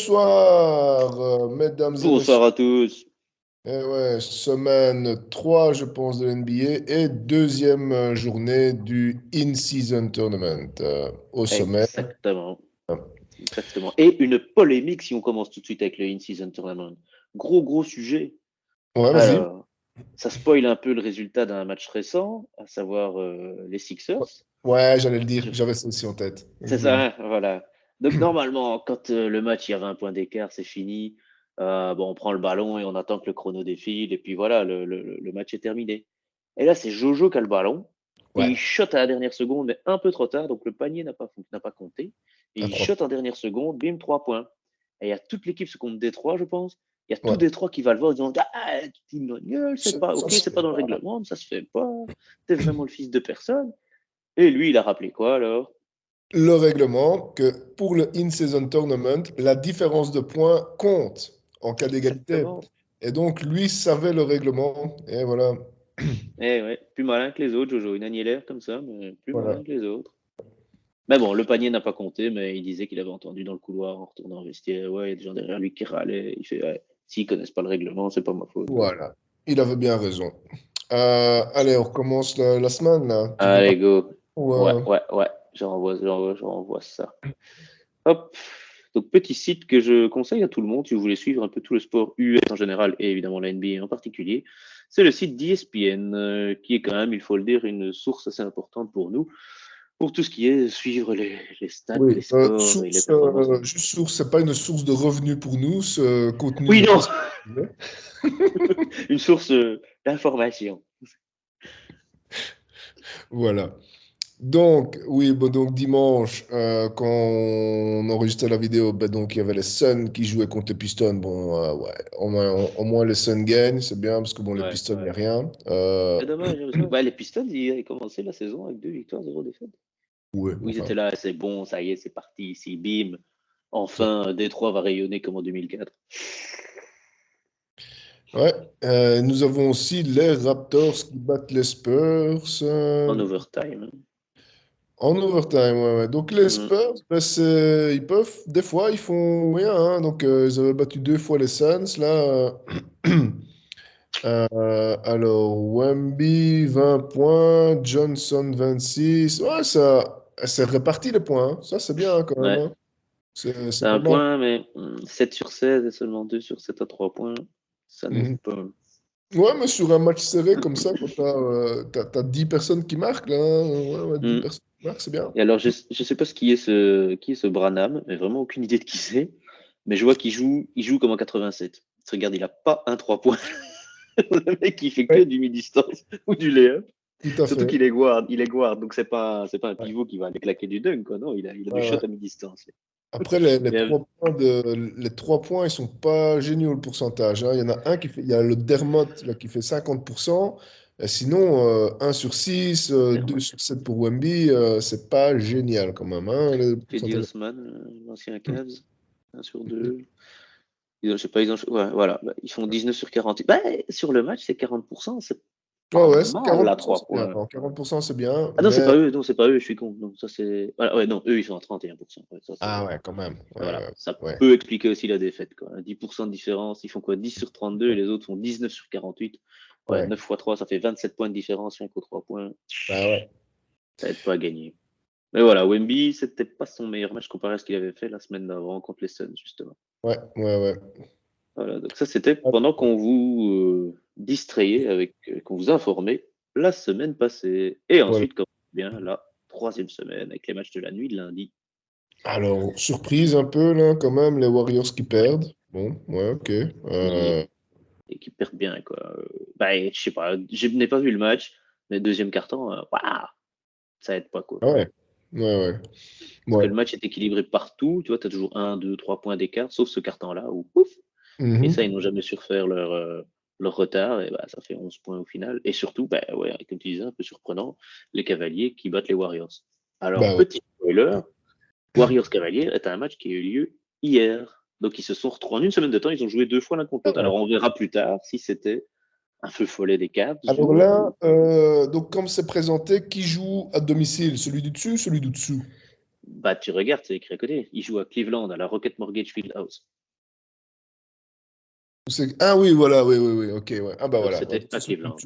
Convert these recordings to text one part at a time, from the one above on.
Bonsoir, mesdames et Bonsoir messieurs. à tous. Eh ouais, semaine 3, je pense, de l'NBA et deuxième journée du In-Season Tournament. Au sommet. Exactement. Exactement. Et une polémique si on commence tout de suite avec le In-Season Tournament. Gros sujet. Ouais, vas-y. Alors, ça spoil un peu le résultat d'un match récent, à savoir les Sixers. Ouais, j'allais le dire, j'avais ça aussi en tête. C'est Mhm. ça, hein, voilà. Donc normalement, quand le match, il y avait un point d'écart, c'est fini. Bon, on prend le ballon et on attend que le chrono défile. Et puis voilà, le match est terminé. Et là, c'est Jojo qui a le ballon. Et Ouais, il shot à la dernière seconde, mais un peu trop tard. Donc le panier n'a pas compté. Et à il 3. shot en dernière seconde, bim, 3 points. Et il y a toute l'équipe, ce compte Détroit, je pense. Il y a tout Ouais. Détroit qui va le voir en disant ah, tu te la gueule, c'est pas Ça OK, se c'est pas fait dans le pas. règlement, ça se fait pas. T'es vraiment le fils de personne. Et lui, il a rappelé quoi alors? Le règlement que pour le In-Season Tournament, la différence de points compte en cas d'égalité. Exactement. Et donc, lui savait le règlement. Et voilà. Eh ouais, plus malin que les autres, Jojo. Une annulaire comme ça, mais plus Voilà. malin que les autres. Mais bon, le panier n'a pas compté, mais il disait qu'il avait entendu dans le couloir en retournant au vestiaire. Ouais, il y a des gens derrière lui qui râlaient. Il fait, ouais, s'ils connaissent pas le règlement, c'est pas ma faute. Voilà. Il avait bien raison. Allez, on recommence la semaine, là. Tu veux pas? Allez, go. Ouais, Ouais. ouais, ouais. Je renvoie ça. Hop. Donc, petit site que je conseille à tout le monde si vous voulez suivre un peu tout le sport US en général et évidemment la NBA en particulier. C'est le site d'ESPN, qui est quand même, il faut le dire, une source assez importante pour nous, pour tout ce qui est suivre les stats, Oui. les scores et les Source, performances. juste source, c'est pas une source de revenus pour nous. Ce contenu Oui, n'est non, pas sponsorisé. une source d'information. Voilà. Donc, oui, bon, donc dimanche, quand on enregistrait la vidéo, ben, donc il y avait les Suns qui jouaient contre les Pistons. Bon, ouais, au moins les Suns gagnent, c'est bien, parce que bon, les Ouais, Pistons, il n'y ouais. a rien. C'est dommage, hein, parce que bah, les Pistons, ils avaient commencé la saison avec 2 victoires, 0 défaite. Ouais, Où ils enfin. étaient là, c'est bon, ça y est, c'est parti, ici, bim. Enfin, Détroit va rayonner comme en 2004. Ouais, nous avons aussi les Raptors qui battent les Spurs En overtime, hein. en overtime. Ouais, ouais. Donc les Mm. Spurs, ben, ils peuvent, des fois, ils font rien, hein. Donc ils avaient battu 2 fois les Suns. Là, alors, Wemby, 20 points, Johnson, 26. Ouais, ça, c'est réparti les points, hein. Ça, c'est bien hein, quand même, Ouais, hein. c'est C'est pas un mal. point, mais 7 sur 16 et seulement 2 sur 7 à 3 points, ça n'aide Mhm. pas. Ouais, mais sur un match serré comme ça, quand t'as 10 personnes qui marquent, là, hein, ouais, ouais, 10 Mm. personnes qui marquent, c'est bien. Et alors, je sais pas qui est ce Branham, mais vraiment aucune idée de qui c'est. Mais je vois qu'il joue comme en 87. Regarde, il a pas un 3 points. Le mec, il fait que Ouais, du mi-distance ou du layup. tout à Surtout fait. qu'il est guard, donc c'est pas un Ouais, pivot qui va aller claquer du dunk, quoi. Non, il a du ouais, shot ouais. à mi-distance. Après, les Mais, 3 points les 3 points, ils sont pas géniaux le pourcentage, hein. Il y en a un qui fait, il y a le Dermot là, qui fait 50%. Et sinon, 1 sur 6, 2 sur 7 pour Wemby, c'est pas génial quand même, hein, le Freddy pourcentage. Osman, l'ancien Cavs, 1 sur 2. Je sais pas, ouais, voilà, bah, ils font 19 sur 48. Bah, sur le match, c'est 40%, c'est Ouais, pas ouais, c'est mal à 40%, 3 c'est bien. points. Non, 40%, c'est bien, Ah non, c'est mais pas eux, non, c'est pas eux, je suis con. Non, ça c'est. Voilà, ouais, non, eux, ils sont à 31%. Ouais, ça, ah ouais, quand même. Ouais, voilà, ouais, ça ouais. peut expliquer aussi la défaite, quoi. 10% de différence, ils font quoi? 10 sur 32 et les autres font 19 sur 48. Ouais, Ouais. 9 fois 3, ça fait 27 points de différence, rien qu'aux 3 points. Bah ouais. Ça aide pas à gagner. Mais voilà, Wemby, c'était pas son meilleur match comparé à ce qu'il avait fait la semaine d'avant contre les Suns, justement. Ouais, ouais, ouais. Voilà, donc ça, c'était pendant qu'on vous distrayait qu'on vous informait la semaine passée. Et Voilà. ensuite, comme bien la troisième semaine avec les matchs de la nuit de lundi. Alors, surprise un peu, là, quand même, les Warriors qui Ouais. perdent. Bon, ouais, ok. Et, et qui perdent bien, quoi. Bah, je sais pas, je n'ai pas vu le match, mais deuxième carton, waouh, ça aide pas, quoi. Ah ouais, ouais, ouais. Parce que Ouais. le match est équilibré partout, tu vois, tu as toujours 1, 2, 3 points d'écart, sauf ce carton-là où pouf. Et ça, ils Mhm. n'ont jamais su refaire leur retard, et bah, ça fait 11 points au final. Et surtout, bah, ouais, comme tu disais, un peu surprenant, les Cavaliers qui battent les Warriors. Alors, Bah ouais. petit spoiler, Warriors-Cavaliers est un match qui a eu lieu hier. Donc, ils se sont retrouvés en une semaine de temps, ils ont joué 2 fois l'un contre Ah l'autre. ouais. Alors, on verra plus tard si c'était un feu follet des Cavs Alors ou. là, donc comme c'est présenté, qui joue à domicile? Celui du dessus ou celui du dessous? Bah, tu regardes, c'est écrit à côté. Il joue à Cleveland, à la Rocket Mortgage Fieldhouse. Ah oui, voilà, oui, oui, oui, ok, ouais. Ah bah Donc, voilà. Ouais, c'était à Cleveland.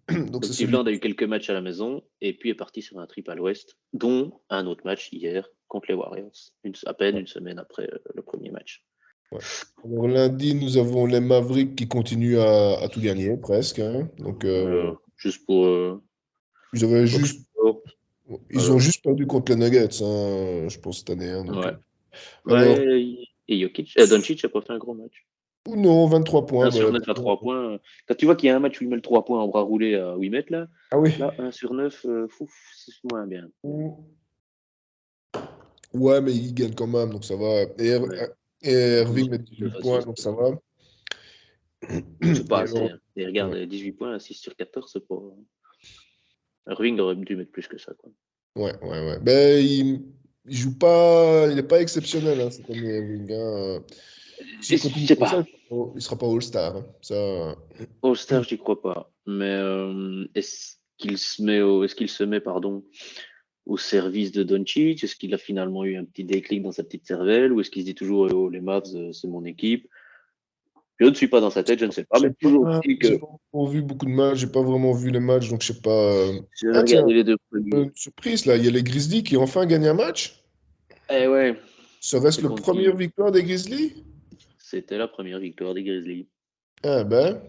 Donc Donc, c'est celui. Cleveland a eu quelques matchs à la maison et puis est parti sur un trip à l'ouest, dont un autre match hier contre les Warriors, à peine une semaine après le premier match. Ouais. Alors lundi, nous avons les Mavericks qui continuent à tout gagner, presque, hein. Donc Juste pour. ils avaient Donc, juste, ils ont alors, juste perdu contre les Nuggets, hein, je pense, cette année, hein, donc, ouais. alors, Ouais, et Jokic, Doncic a pas fait un gros match. ou non, 23 points. 1 sur Bah, 9 à 3 points. Quand tu vois qu'il y a un match où il met le 3 points en bras roulé à 8 mètres, ah oui. là 1 sur 9, c'est moins bien. Ouais, mais ils gagnent quand même, donc ça va. Ouais. Et Irving met 18 points, donc ça va. C'est pas Et assez. alors, Hein. Et regarde, ouais, 18 points à 6 sur 14, c'est pas. Irving aurait dû mettre plus que ça. Quoi. ouais, ouais, ouais. Ben, il joue pas, il n'est pas exceptionnel, hein, cette année, Irving, hein. Et S'il je continue sais comme ça, pas. il sera pas All-Star, hein. Ça, All-Star, j'y crois pas. Mais est-ce qu'il se met, pardon, au service de Doncic? Est-ce qu'il a finalement eu un petit déclic dans sa petite cervelle? Ou est-ce qu'il se dit toujours, oh, les Mavs, c'est mon équipe? Je ne suis pas dans sa tête, je ne sais pas. Mais toujours dit j'ai que pas vraiment vu beaucoup de matchs, j'ai pas vraiment vu les matchs, donc je sais pas. j'avais Ah tiens, regardé les deux premiers. une surprise là, il y a les Grizzlies qui ont enfin gagné un match. Eh ouais, Serait-ce c'est le contre première qui? victoire des Grizzlies? C'était la première victoire des Grizzlies. Ah ben.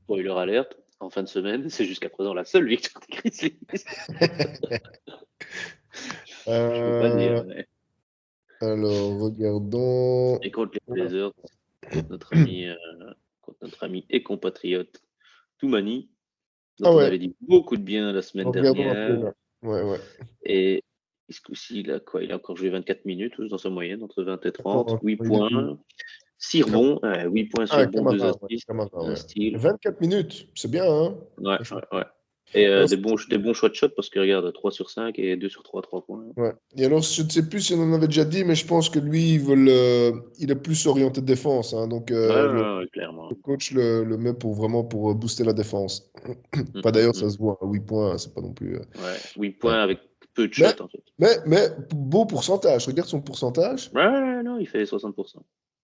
Spoiler alerte, en fin de semaine, c'est jusqu'à présent la seule victoire des Grizzlies. Je peux pas dire, Euh, mais... alors, regardons. Et contre les Blazers, notre ami, contre notre ami et compatriote Toumani, dont Ah on ouais, avait dit beaucoup de bien la semaine regardons un peu dernière. là. Ouais, ouais. Et ce coup-ci, il a quoi? Il a encore joué 24 minutes dans sa moyenne, entre 20 et 30. Attends, 8 il est où? points, 6 rebonds, 8 points, 6 Ah, rebonds, 2 Camara, ouais. assists, Camara, un ouais. steal. 24 minutes, c'est bien, hein? Ouais, Franchement. ouais, ouais. Et Alors, des bons choix de shot parce que regarde, 3 sur 5 et 2 sur 3 3 points. ouais. Et alors, je ne sais plus si on en avait déjà dit, mais je pense que lui, il est plus orienté défense, hein. Donc, Ouais, le ouais, ouais, clairement. coach le met pour vraiment pour booster la défense. Mm, Enfin, mm, d'ailleurs, ça mm. se voit, à 8 points, c'est pas non plus. Ouais, 8 Ouais. points avec peu de Mais, shots en fait. mais, beau pourcentage. Regarde son pourcentage. Ouais, ouais, non, il fait 60%.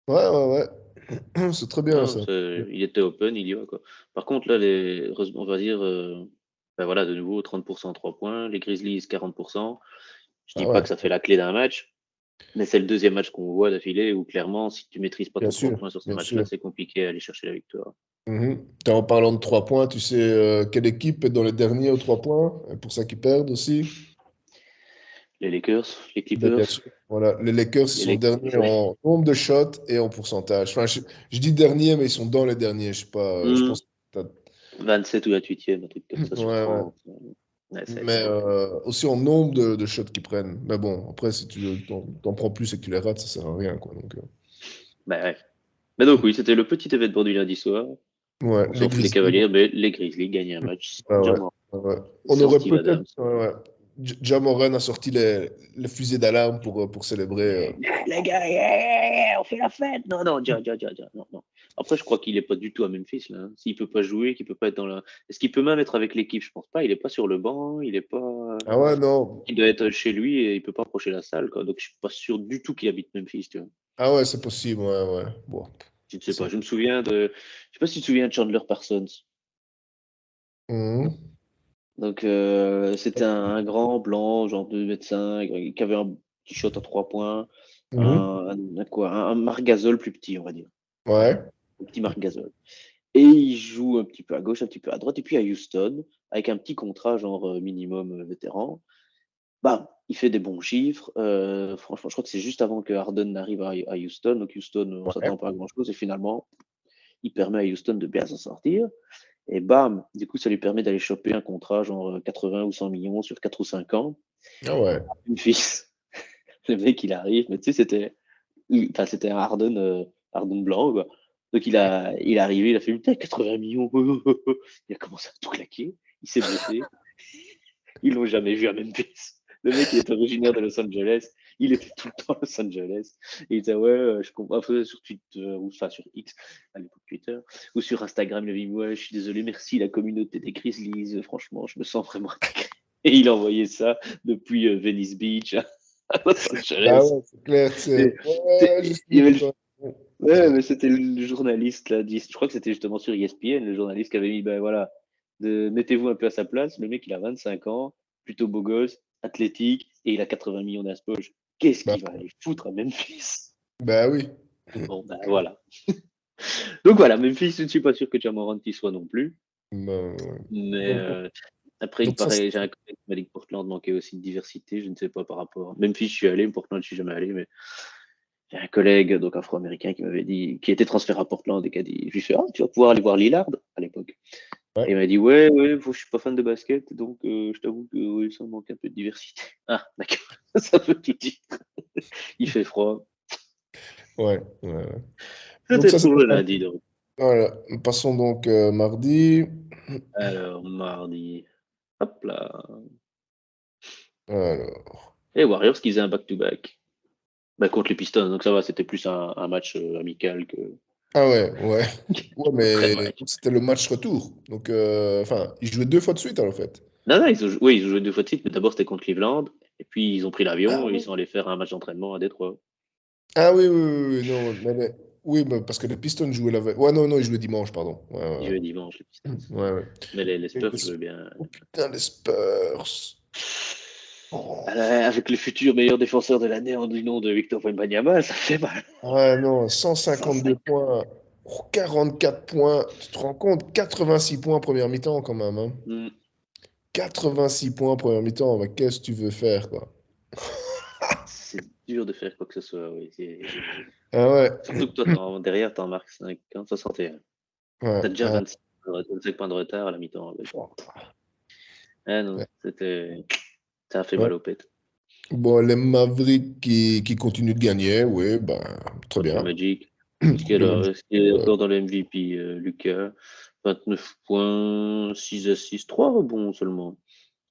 Ouais, ouais, ouais. C'est très bien, Non, ça. il était open, il y va quoi. Par contre, là, on va dire, ben voilà, de nouveau, 30% 3 points, les Grizzlies 40%. Je Ah dis pas ouais, que ça fait la clé d'un match, mais c'est le deuxième match qu'on voit d'affilée où clairement, si tu maîtrises pas bien ton 3 sûr, points sur ce bien match-là, sûr. c'est compliqué à aller chercher la victoire. En parlant de 3 points, tu sais quelle équipe est dans les derniers aux 3 points? Et pour ça qu'ils perdent aussi. Les Lakers, les Ben, bien Clippers, sûr. Voilà, les Lakers, ils les sont derniers Lakers. en nombre de shots et en pourcentage. Enfin, je dis dernier, mais ils sont dans les derniers. Je sais pas, je pense que 27 ou 28e, un truc comme ça sur ouais, ouais. 30. Ouais, Mais aussi en nombre de shots qu'ils prennent. Mais bon, après, si tu t'en prends plus et que tu les rates, ça sert à rien, quoi. Donc, Ben ouais. Mais donc oui, c'était le petit événement du lundi soir. ouais, On les s'en fout des Grizzlies. Cavaliers, mais les Grizzlies gagnent un match Ah ouais, sans, ouais. On sans aurait Steve peut-être. Adams. Ouais, ouais. Ja Morant a sorti les fusées d'alarme pour célébrer. Les gars, yeah, on fait la fête. Non, non, non, non. Après, je crois qu'il n'est pas du tout à Memphis là. Hein. S'il peut pas jouer, qu'il peut pas être dans la. Est-ce qu'il peut même être avec l'équipe? Je pense pas. Il est pas sur le banc. Il est pas. Ah ouais, non. Il doit être chez lui et il peut pas approcher la salle. Quoi. Donc je suis pas sûr du tout qu'il habite Memphis. Tu vois. Ah ouais, c'est possible, ouais, ouais. Bon. Je ne sais pas. Je me souviens de. Je sais pas si tu te souviens de Chandler Parsons. Mhm. Donc c'était un grand blanc, genre 2 m 5, qui avait un petit shot à 3 points. Mhm. Quoi, un Marc Gasol plus petit, on va dire. Voilà. Ouais. Un petit Marc Gasol. Et il joue un petit peu à gauche, un petit peu à droite, et puis à Houston, avec un petit contrat, genre minimum vétéran. Bah, il fait des bons chiffres. Franchement, je crois que c'est juste avant que Harden n'arrive à Houston. Donc Houston, on Ouais. s'attend pas à grand-chose. Et finalement, il permet à Houston de bien s'en sortir. Et bam, du coup, ça lui permet d'aller choper un contrat, genre 80 ou 100 millions sur 4 ou 5 ans. Ah ouais. Une fils. Le mec, il arrive, mais tu sais, c'était un Harden, Harden blanc, quoi. Donc il est arrivé, il a fait putain, 80 millions. Il a commencé à tout claquer. Il s'est blessé. Ils l'ont jamais vu à Memphis. Le mec, il est originaire de Los Angeles. Il était tout le temps à Los Angeles. Et il disait, ouais, je comprends. Enfin, sur Twitter, ou enfin sur X, à l'époque Twitter, ou sur Instagram, il avait dit, ouais, je suis désolé, merci la communauté des Grizzlies. Franchement, je me sens vraiment attaqué. Et il envoyait ça depuis Venice Beach. à Los Angeles. Ah ouais, c'est clair. Il y avait ouais, mais c'était le journaliste là, je crois que c'était justement sur ESPN, le journaliste qui avait mis, ben voilà, mettez-vous un peu à sa place. Le mec, il a 25 ans, plutôt beau gosse, athlétique, et il a 80 millions d'aspoges. Qu'est-ce Bah, qu'il va aller foutre à Memphis? bah oui. Bon, ben voilà. Donc voilà, Memphis, je ne suis pas sûr que Jamorant y soit non plus. Bah, ouais. Mais après, il Donc ça, paraît, j'ai un collègue qui m'a dit que Portland manquait aussi de diversité. Je ne sais pas par rapport. Memphis, je suis allé, Portland, je suis jamais allé, mais j'ai un collègue donc afro-américain qui m'avait dit, qui était transféré à Portland et qui a dit, je lui ai fait, ah, tu vas pouvoir aller voir Lillard à l'époque. ouais. Et il m'a dit, ouais, je suis pas fan de basket, donc je t'avoue que oui, ça manque un peu de diversité. Ah, d'accord, ça veut tout dire. Il fait froid. Ouais, ouais, ouais. Donc C'était ça, c'est pour le lundi, donc. voilà. Passons donc mardi. Alors, mardi. Hop là. Alors. Et Warriors qui faisaient un back-to-back. Bah, contre les Pistons, donc ça va, c'était plus un match amical que Ah ouais, ouais. Ouais, vrai mais match. c'était le match retour. Donc, enfin, ils jouaient 2 fois de suite, en fait. Non, non, oui, ils ont joué 2 fois de suite, mais d'abord c'était contre Cleveland, et puis ils ont pris Ah l'avion et ils ouais. sont allés faire un match d'entraînement à Détroit. Ah oui, oui, oui, oui, non, oui, mais parce que les Pistons jouaient la veille. Ouais, non, non, ils jouaient dimanche, pardon. Ouais, Ils ouais, jouaient dimanche, les Pistons. ouais. Ouais. Mais les Et Spurs jouaient bien. oh putain, les Spurs. Oh. Avec le futur meilleur défenseur de l'année en du nom de Victor Wembanyama, ça fait mal. Ouais, non, 152 points, 44 points. Tu te rends compte? 86 points en première mi-temps, quand même, hein. Mm. 86 points en première mi-temps. Mais qu'est-ce que tu veux faire, quoi? C'est dur de faire quoi que ce soit, oui. Ah ouais. Surtout que toi, derrière, t'en marques 5, 61. Ouais, T'as déjà 25 points de retard à la mi-temps. Ah non, ça a fait ouais. mal aux pètes. Bon, les Mavericks qui continuent de gagner, oui, ben, très Contre le bien. Magic. Le Magic, Est-ce qu'il est encore dans le MVP, Lucas? 29 points, 6 assists, 3 rebonds seulement.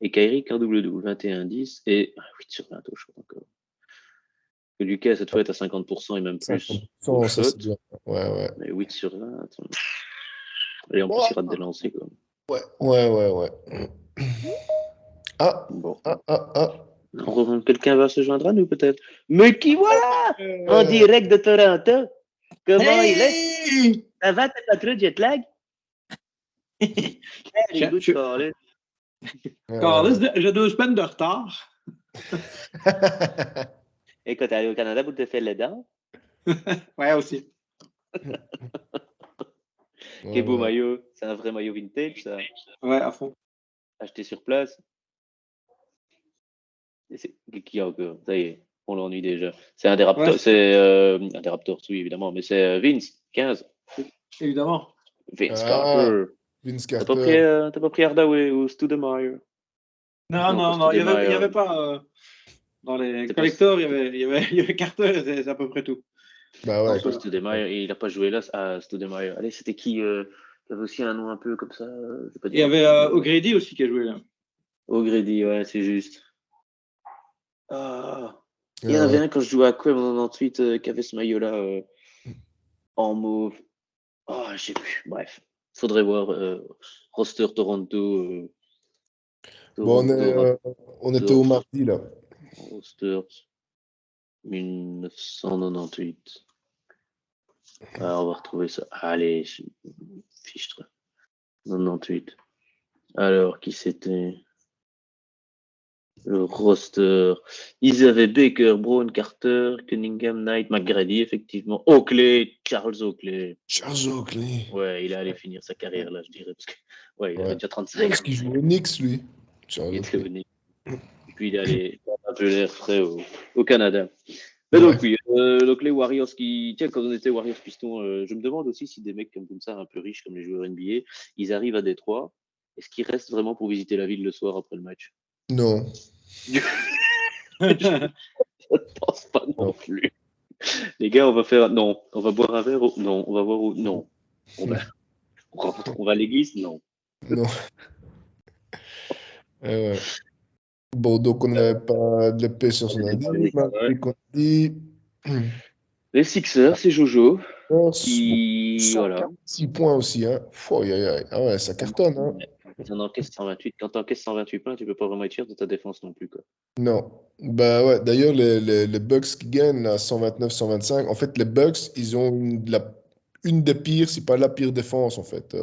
Et Kyrie, qu'un double-double, 21-10 et 8 sur 20 au shot encore. Que Lucas, cette fois, est à 50% et même plus au 50%, ça shot. c'est bien. Ouais, ouais. Mais 8 sur 20. Et en plus, Ouais, il rate des lancers. Quoi. ouais, ouais, ouais, ouais. Ah, Bon. ah, ah, ah. Quelqu'un va se joindre à nous, peut-être. Mais qui voilà? En Euh, direct de Toronto. Comment il est? Hey! Ça va, t'as pas trop de jet lag? Very good, Colin. Carlis, j'ai 2 semaines de retard. Et quand t'es allé au Canada pour te faire les dents, Ouais, aussi. quel beau ouais. maillot. C'est un vrai maillot vintage, ça. Ouais, à fond. Acheté sur place. Et qui a encore? Ça y est, on l'ennuie déjà. C'est un des Raptors. Ouais. C'est un des Raptors, oui, évidemment. Mais c'est Vince, 15. Évidemment. Vince Ah, Carter. Vince T'as pas pris, Carter. Hardaway ou Stoudemire? Non, Non, pas non, il y Stoudemire. avait pas. Dans les C'est collecteurs, il y avait Carter, c'est à peu près tout. Bah Non, ouais. pas Stoudemire. Il n'a pas joué là. Ah, Stoudemire. Allez, c'était qui qui avait aussi un nom un peu comme ça? Je vais pas Il y dire. avait O'Grady aussi qui a joué là. O'Grady, ouais, c'est juste. Ah. Il y en Ah avait ouais. un quand je jouais à Quem en 98 qui avait ce maillot-là en mauve. Ah, je sais plus. Bref, faudrait voir roster Toronto. Bon, Toronto on était au Raptors. mardi, là. Roster 1998. Ah, on va retrouver ça. Allez, fiche-toi. 98. Alors, qui c'était? Le roster. Ils avaient Baker, Brown, Carter, Cunningham, Knight, McGrady, effectivement. Oakley, Charles Oakley. Charles Oakley. Ouais, il est allé finir sa carrière là, je dirais. Parce que, ouais, il avait Ouais. déjà 35 Parce ans. qu'il joue au Knicks, lui. Charles Il était Oakley. venu. Et puis il est allé prendre un peu l'air frais au Canada. Mais Ouais. donc, oui, donc les Warriors qui. Tiens, quand on était Warriors Pistons, je me demande aussi si des mecs comme ça, un peu riches comme les joueurs NBA, ils arrivent à Détroit. Est-ce qu'ils restent vraiment pour visiter la ville le soir après le match? Non. Je ne pense pas non plus. Les gars, on va faire. Non. On va boire un verre. Non. On va voir où. Non. On va à l'église? Non. Non. Ouais. Bon, donc on n'avait pas de l'épée sur son indice. Ouais. Qu'on dit. Les Sixers, c'est Jojo. Bon, Qui. Voilà. 6 points aussi, hein. Ah ouais, ça cartonne, hein. T'en encaisses 128. Quand tu encaisses 128 points, tu peux pas vraiment être fier de ta défense non plus, quoi. Non. Bah ouais, d'ailleurs, les Bucks qui gagnent à 129-125, en fait, les Bucks, ils ont une des pires, si pas la pire défense, en fait.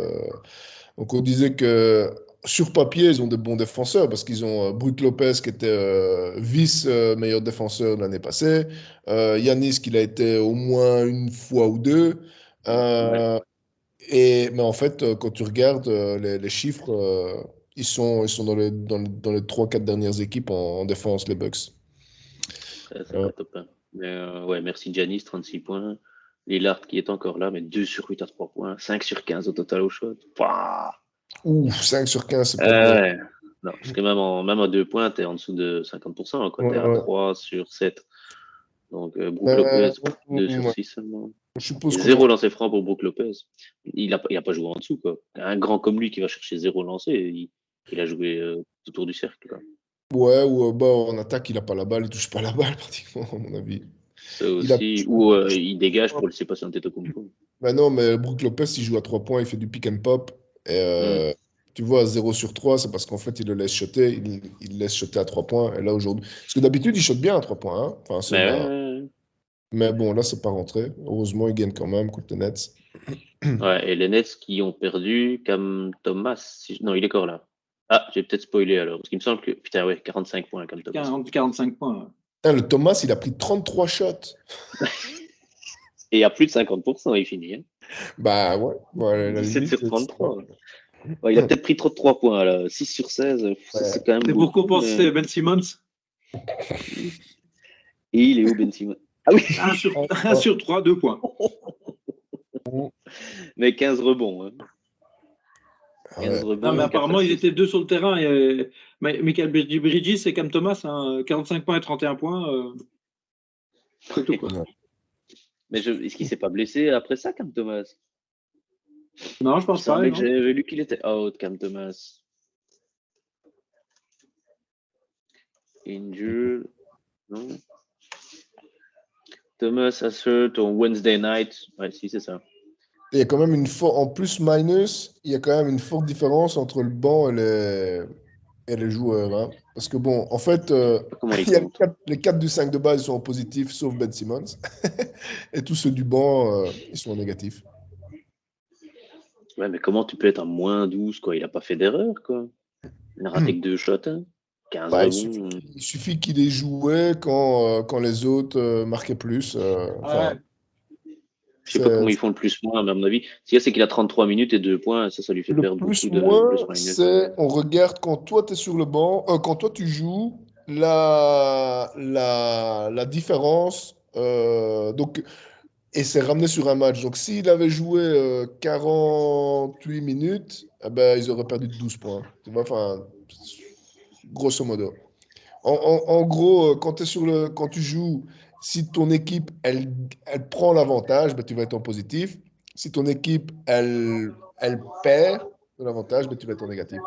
Donc, on disait que sur papier, ils ont de bons défenseurs parce qu'ils ont Brook Lopez qui était vice-meilleur défenseur de l'année passée, Giannis qui l'a été au moins une fois ou deux. Ouais. Euh, mais en fait, quand tu regardes les chiffres, ils sont dans les 3-4 dernières équipes en défense, les Bucks. C'est pas top, hein. Mais ouais, merci Giannis, 36 points. Lillard qui est encore là, mais 2 sur 8 à 3 points. 5 sur 15 au total au shot. Pouah. Ouf, 5 sur 15, c'est pas vrai. Ouais. Non, parce que même à 2 points, t'es en dessous de 50%, quoi. T'es Ouais, à ouais. 3 sur 7. Donc, Brook Euh, Lopez, 2 sur ouais. 6 seulement. Je suppose Et qu'on 0 lancé franc pour Brook Lopez. Il a pas joué en dessous, quoi. Un grand comme lui qui va chercher 0 lancé, il a joué autour du cercle, quoi. Ouais, ou bah, en attaque, il a pas la balle, il touche pas la balle pratiquement, à mon avis. Ça Il a... aussi. Ou il dégage pour laisser passer Antetokounmpo. Bah non, mais Brook Lopez, il joue à 3 points, il fait du pick and pop. Et, Hmm. tu vois, 0 sur 3, c'est parce qu'en fait, il le laisse shotter, il laisse shotter à 3 points. Et là, aujourd'hui. Parce que d'habitude, il shot bien à 3 points. Hein. Enfin, Mais ouais. mais bon, là, c'est pas rentré. Heureusement, il gagne quand même contre les Nets. Ouais, et les Nets qui ont perdu Cam Thomas. Non, il est encore là. Ah, j'ai peut-être spoilé alors. Parce qu'il me semble que. Putain, ouais, 45 points, Cam Thomas. 45 points. Putain, le Thomas, il a pris 33 shots. Et à plus de 50%, il finit. Hein. Bah ouais, ouais, la 17 limite, sur 33. Ouais, il a peut-être pris trop de 3 points, là. 6 sur 16, c'est quand même C'est pour beaucoup. compenser Mais... Ben Simmons. Et il est où, Ben Simmons? Ah oui, 1 sur 3, 2 points. mais 15 rebonds. Hein. 15 Ouais. rebonds. Non, mais 4 apparemment, ils assists. étaient deux sur le terrain. Michael Bridges et Cam Thomas, hein, 45 points et 31 points. C'est tout, quoi. Ouais. Mais est-ce qu'il s'est pas blessé après ça, Cam Thomas? Non, je Il me pense pas. semblait que Non. j'avais lu qu'il était out, Cam Thomas. Injured. Non. Thomas has hurt on Wednesday night. Ouais, si, c'est ça. Il y a quand même en plus minus, il y a quand même une forte différence entre le banc et les joueurs. Hein. Parce que bon, en fait, Comment il il y a compte? les 4 du 5 de base, ils sont en positif, sauf Ben Simmons. Et tous ceux du banc, ils sont en négatif. Ouais, mais comment tu peux être à moins 12, quoi? Il a pas fait d'erreur, quoi. Il n'a raté que 2 shots, hein. 15 Bah, rebonds. il suffit qu'il ait joué quand les autres marquaient plus. Enfin, Je sais pas c'est comment ils font le plus-moins, mais à mon avis, ce qu'il y a, c'est qu'il a 33 minutes et 2 points, ça lui fait le perdre beaucoup de plus-moins, plus-minus. c'est on regarde quand toi tu es sur le banc, quand toi tu joues, la différence. Donc, et c'est ramené sur un match. Donc, s'il avait joué 48 minutes, eh ben, ils auraient perdu de 12 points. Tu vois, enfin, grosso modo. En gros, quand tu joues, si ton équipe, elle prend l'avantage, ben, tu vas être en positif. Si ton équipe, elle perd de l'avantage, ben, tu vas être en négatif.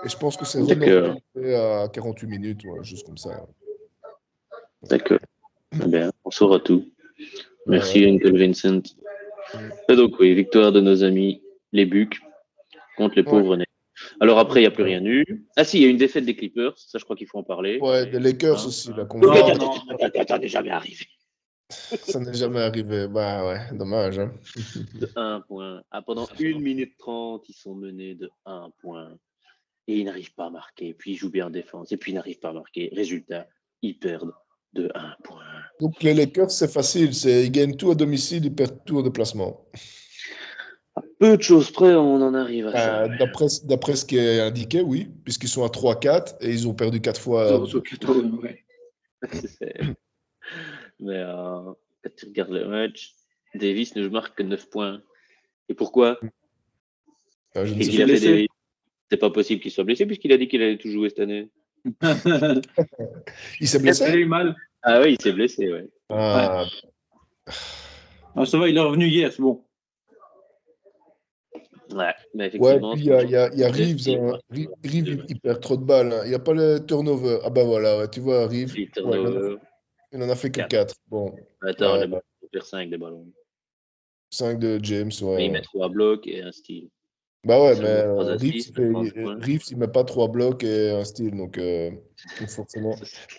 Et je pense que c'est D'accord, renormalisé à 48 minutes, ou juste comme ça. d'accord. Eh bien, on saura tout. Ouais, Merci, Uncle Vincent. ouais. Et donc, oui, victoire de nos amis, les Bucs, contre les Ouais, pauvres Nets. Alors après, il n'y a plus rien eu. Ah si, il y a une défaite des Clippers, ça je crois qu'il faut en parler. ouais, des Lakers Hein. aussi, là, Donc, Non, non. attends, n'est jamais arrivé. ça n'est jamais arrivé. Bah ouais, dommage. Hein. De 1 point. Ah, pendant 1 minute 30, ils sont menés de 1 point. Et ils n'arrivent pas à marquer. Puis ils jouent bien en défense. Et puis ils n'arrivent pas à marquer. Résultat, ils perdent de 1 point. Donc les Lakers, c'est facile. Ils gagnent tout à domicile, ils perdent tout au déplacement. À peu de choses près, on en arrive à ça. Ouais. D'après ce qui est indiqué, oui, puisqu'ils sont à 3-4 et ils ont perdu 4 fois. Ouais. Mais quand tu regardes le match, Davis ne marque que 9 points. Et pourquoi? Je ne Qu'est-ce sais qu'il pas. a fait, blessé. Davis? C'est pas possible qu'il soit blessé puisqu'il a dit qu'il allait tout jouer cette année. Il s'est Il blessé? a eu mal. Ah oui, il s'est blessé, ouais. Ah, Ah, ça va, il est revenu hier, c'est bon. Ouais, mais ouais, effectivement, puis ce il y a match, Reeves. il Hein. marque Reeves, il perd trop de balles. Hein. Il n'y a pas le turnover. Ah bah voilà, ouais, tu vois, Reeves, 8 ouais, turnovers, il en a fait que 4. 4. Bon, Attends, les ballons, il perd 5 des ballons. 5 de James, Mais il met ouais. 3 blocs et un steal. Bah ouais, mais Seulement 3 Reeves, assists, 30 points. Il met pas 3 blocs et un steal, donc forcément.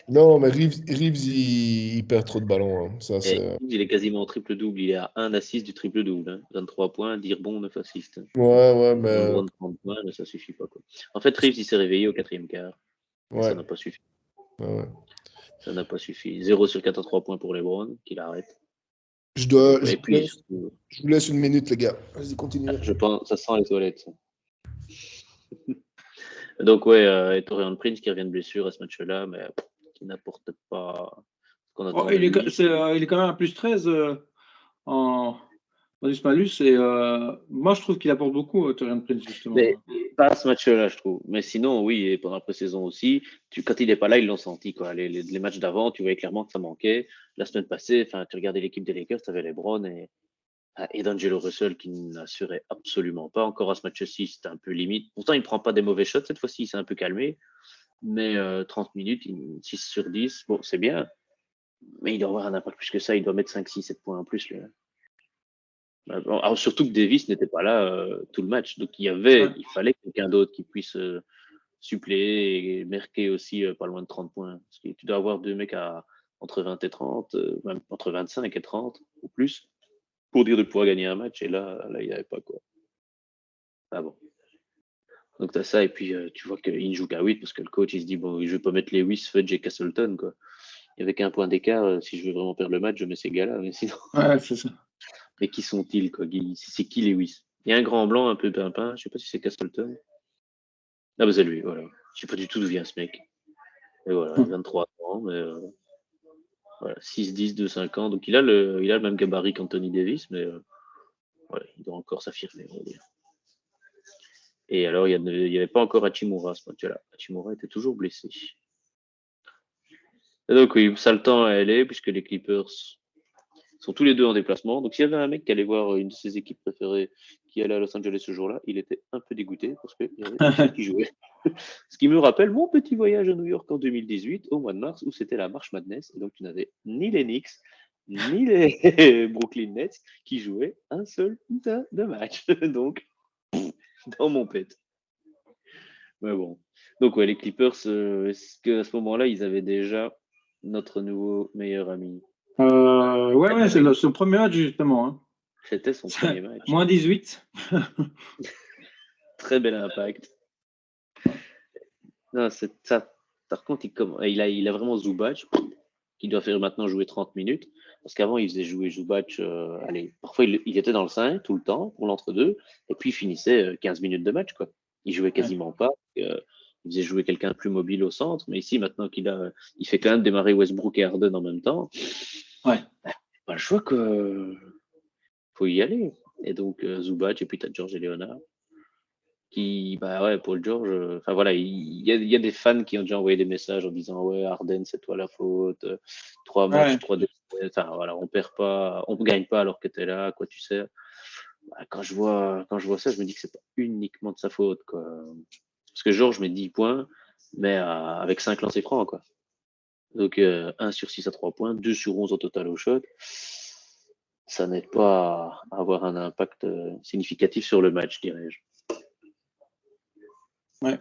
Non, mais Reeves il perd trop de ballons, hein. Ça, Et c'est... il est quasiment en triple-double. Il est à 1 assist du triple-double. Hein. 23 points, 10 rebonds, 9 assists. Ouais, mais... LeBron 30 points, mais ça suffit pas. Quoi. En fait, Reeves, il s'est réveillé au 4e quart. Et ça Ouais, n'a pas suffi. ouais. Ça n'a pas suffi. 0 sur 4 à 3 points pour LeBron, qu'il arrête. Je Donc, dois, ouais, et puis, surtout, je vous laisse une minute, les gars. Vas-y, continuez. je pense, ça sent les toilettes. Ça. Donc, ouais, et Torian Prince qui revient de blessure à ce match-là, mais qui n'apporte pas ce qu'on attend de il, est, lui. il est quand même à plus 13 en bonus-malus. Et moi, je trouve qu'il apporte beaucoup, Torian Prince, justement. Mais pas ce match-là, je trouve. Mais sinon, oui, et pendant la pré-saison aussi, quand il n'est pas là, ils l'ont senti. Quoi. Les matchs d'avant, tu voyais clairement que ça manquait. La semaine passée, tu regardais l'équipe des Lakers, tu avais LeBron et D'Angelo Russell qui n'assurait absolument pas. Encore à ce match-ci, c'était un peu limite. Pourtant, il ne prend pas des mauvais shots cette fois-ci, il s'est un peu calmé. Mais 30 minutes, 6 sur 10, bon, c'est bien. Mais il doit avoir un impact plus que ça. Il doit mettre 5, 6, 7 points en plus. Alors, surtout que Davis n'était pas là tout le match. Donc, il fallait quelqu'un d'autre qui puisse suppléer et marquer aussi pas loin de 30 points. Parce que tu dois avoir deux mecs entre 20 et 30, même entre 25 et 30 ou plus, pour dire de pouvoir gagner un match. Et là il n'y avait pas quoi. Ah bon. Donc, tu as ça. Et puis, tu vois qu'il ne joue qu'à 8 parce que le coach, il se dit, bon, je ne vais pas mettre Lewis, Fudge et Castleton. Quoi. Il n'y avait qu'un point d'écart. Si je veux vraiment perdre le match, je mets ces gars-là. Mais sinon. Ouais, c'est ça. Mais qui sont-ils quoi? C'est qui Lewis? Il y a un grand blanc un peu pimpin. Je ne sais pas si c'est Castleton. Ah, bah, c'est lui, voilà. Je sais pas du tout d'où vient ce mec. Et voilà, 23 ans, mais voilà, 6'10", 2'5 ans. Donc il a le même gabarit qu'Anthony Davis, mais voilà, il doit encore s'affirmer, on va dire. Et alors, il n'y avait pas encore Hachimura à ce match-là. Hachimura était toujours blessé. Et donc oui, ça le temps à LA, puisque les Clippers sont tous les deux en déplacement. Donc s'il y avait un mec qui allait voir une de ses équipes préférées qui allait à Los Angeles ce jour-là, il était un peu dégoûté parce qu'il y avait des filles qui jouaient. Ce qui me rappelle mon petit voyage à New York en 2018, au mois de mars, où c'était la March Madness. Et donc tu n'avais ni les Knicks, ni les Brooklyn Nets qui jouaient un seul putain de match. Donc, dans mon pet. Mais bon. Donc ouais, les Clippers, est-ce qu'à ce moment-là, ils avaient déjà notre nouveau meilleur ami? Ouais, c'est le premier match, justement. Hein. C'était son premier match. Moins 18. Très bel impact. Non, c'est ça. Par contre, il a vraiment Zubac, qui doit faire maintenant jouer 30 minutes. Parce qu'avant, il faisait jouer Zubac. Parfois, il était dans le 5 tout le temps pour l'entre-deux. Et puis, il finissait 15 minutes de match. Quoi. Il jouait quasiment pas. Il faisait jouer quelqu'un de plus mobile au centre. Mais ici, maintenant il fait quand même démarrer Westbrook et Harden en même temps. Ouais. Bah, je vois que faut y aller. Et donc, Zubac, et puis tu as George et Leonard. Paul George, voilà, il y a des fans qui ont déjà envoyé des messages en disant ouais, Harden, c'est toi la faute, 3 matchs, 3 défaites, voilà, on perd pas, on gagne pas alors que tu es là, quoi tu sais. Quand je vois ça, je me dis que c'est pas uniquement de sa faute, quoi. Parce que George met 10 points, mais avec 5 lancers francs, quoi. Donc 1 sur 6 à 3 points, 2 sur 11 au total au shot. Ça n'aide pas à avoir un impact significatif sur le match, dirais-je. Ouais.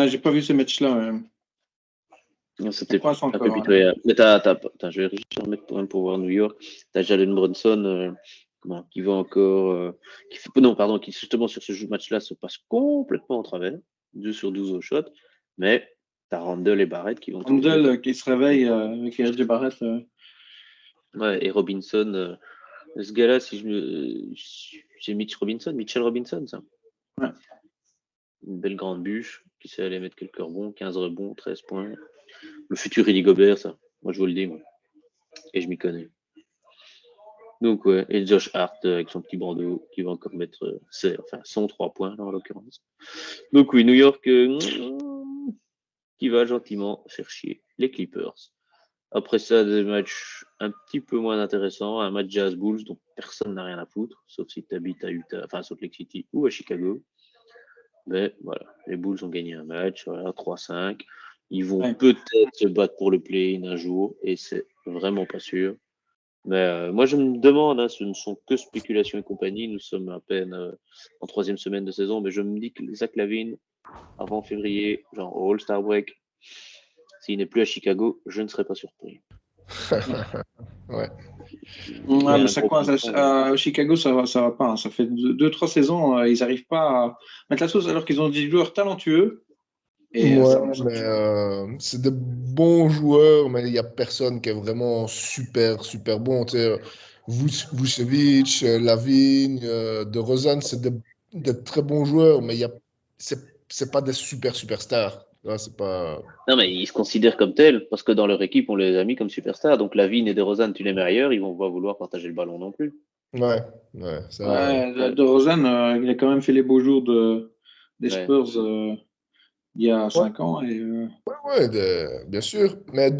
J'ai pas vu ce match-là. Non, c'était un peu pitoyable. Mais je vais juste remettre pour voir New York. T'as Jalen Brunson qui va encore. Qui justement sur ce match-là se passe complètement en travers. 2 sur 12 au shot. Mais t'as Randle et Barrett qui vont. Randle qui se réveille avec RJ Barrett. Ouais, et Robinson. Ce gars-là, c'est Mitchell Robinson, ça. Ouais. Une belle grande bûche qui sait aller mettre quelques rebonds, 15 rebonds, 13 points. Le futur Rudy Gobert, ça. Moi, je vous le dis, moi. Et je m'y connais. Donc, ouais. Et Josh Hart avec son petit bandeau qui va encore mettre son 3 points, là, en l'occurrence. Donc, oui, New York qui va gentiment faire chier les Clippers. Après ça, des matchs un petit peu moins intéressants. Un match Jazz Bulls dont personne n'a rien à foutre, sauf si tu habites à Utah, à Salt Lake City ou à Chicago. Mais voilà, les Bulls ont gagné un match, voilà, 3-5. Ils vont peut-être se battre pour le play-in un jour, et c'est vraiment pas sûr. Mais moi, je me demande, hein, ce ne sont que spéculations et compagnie. Nous sommes à peine en 3e semaine de saison, mais je me dis que Zach LaVine, avant février, genre au All-Star Break, s'il n'est plus à Chicago, je ne serais pas surpris. Ouais. Ouais, mais ça coince. À Chicago, ça va pas. Hein. Ça fait 2-3 saisons, ils n'arrivent pas à mettre la sauce alors qu'ils ont des joueurs talentueux. Et Ouais, ça marche. mais c'est des bons joueurs, mais il n'y a personne qui est vraiment super, super bon. Tu sais, Vucevic, Lavigne, DeRozan, c'est des très bons joueurs, mais c'est pas des super superstars. Là, c'est pas. Non, mais ils se considèrent comme tels, parce que dans leur équipe, on les a mis comme superstars. Donc Lavigne et DeRozan, tu les mets ailleurs, ils vont pas vouloir partager le ballon non plus. Ouais, ouais, ça. Ouais, DeRozan, il a quand même fait les beaux jours des Ouais. Spurs il y a Ouais, 5 ans. Et, ouais, bien sûr. Mais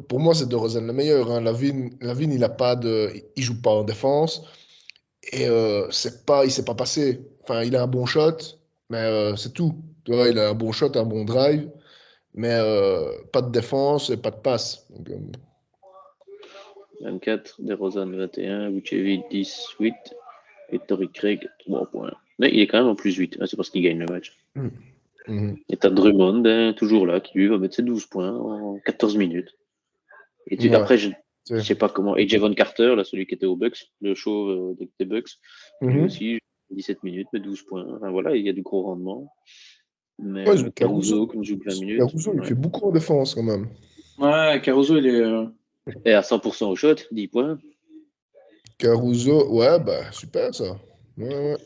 pour moi, c'est DeRozan le meilleur. Hein. Lavigne, il joue pas en défense. Et il s'est pas passé. Enfin, il a un bon shot, mais c'est tout. Tu vois, il a un bon shot, un bon drive, mais pas de défense et pas de passe. Donc, 24, DeRozan 21, Vucevic 10, 8, et Torrey Craig 3 points. Mais il est quand même en plus 8, c'est parce qu'il gagne le match. Et t'as Drummond, toujours là, qui lui va mettre ses 12 points en 14 minutes. Et ouais, après, je c'est- sais pas comment. Et Javon Carter, là, celui qui était au Bucks, le chauve des Bucks, lui aussi, 17 minutes, mais 12 points. Enfin voilà, il y a du gros rendement. Mais Ouais, ils ont Caruso, qui nous joue 20 minutes. Caruso, il Ouais. fait beaucoup en défense quand même. ouais, Caruso, il est. Et à 100% au shot, 10 points. Caruso, ouais, bah super ça. Ouais, ouais.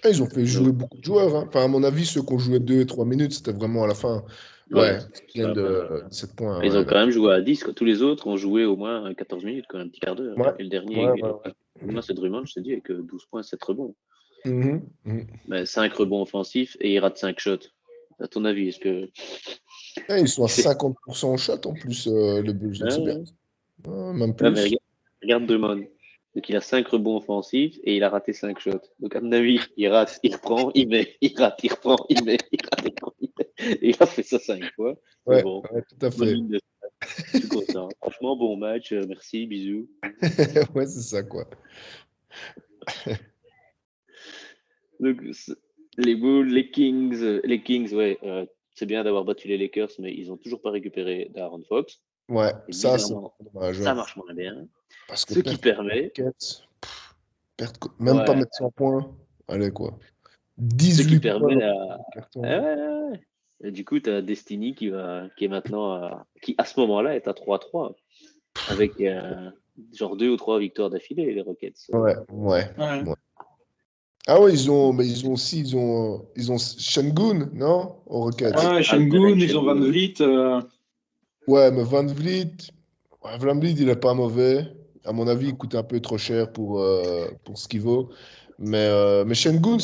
Ah, ils ont fait jouer Donc, beaucoup de joueurs. Hein. Enfin, à mon avis, ceux qui ont joué 2 et 3 minutes, c'était vraiment à la fin. ouais, Ouais, c'est ils la fin. de 7 points. Ils Ouais, ont quand même joué à 10, quoi. Tous les autres ont joué au moins 14 minutes, quoi, un petit quart d'heure. ouais, Et le dernier, ouais, ouais. moi, c'est Drummond, je te dis, avec 12 points, 7 rebonds. Mhm, mhm. Mais 5 rebonds offensifs et il rate 5 shots. À ton avis, est-ce que. Ah, ils sont à 50% au shot en plus, le Bulls, donc c'est bien. Ouais, Même ouais, mais plus. regarde Drummond. Donc il a 5 rebonds offensifs et il a raté 5 shots. Donc à mon avis, il rate, il reprend, il met, il rate, il reprend, il met, il rate, il reprend, il met. Et il a fait ça 5 fois. Mais Ouais, bon, ouais, tout à bonne fait. ligne de je suis content. Franchement, bon match. Merci, bisous. Ouais, c'est ça, quoi. Donc, les Bulls, les Kings, ouais, c'est bien d'avoir battu les Lakers, mais ils n'ont toujours pas récupéré d'Aaron Fox. Ouais, Et ça, c'est bizarrement, dommage. Ouais. ça marche moins bien. Parce que Ce qui perdre contre les permet, Rockets, même pas ouais, mettre 100 points. Allez, quoi. ce qui 18 points permet dans à, le ah carton. ouais, ouais, ouais. Et du coup, tu as Destiny qui est maintenant, qui à ce moment-là est à 3-3, avec genre 2 ou 3 victoires d'affilée, les Rockets. Ouais, ouais, Ouais. ouais. Ah ouais, mais ils ont aussi, ils ont Şengün, non? Aux Rockets. Ouais, Alperen Şengün, ils ont Van Şengün. Vliet. Ouais, mais Van Vliet, ouais, Van Vliet, il est pas mauvais. À mon avis, il coûte un peu trop cher pour ce qu'il vaut. Mais Şengün,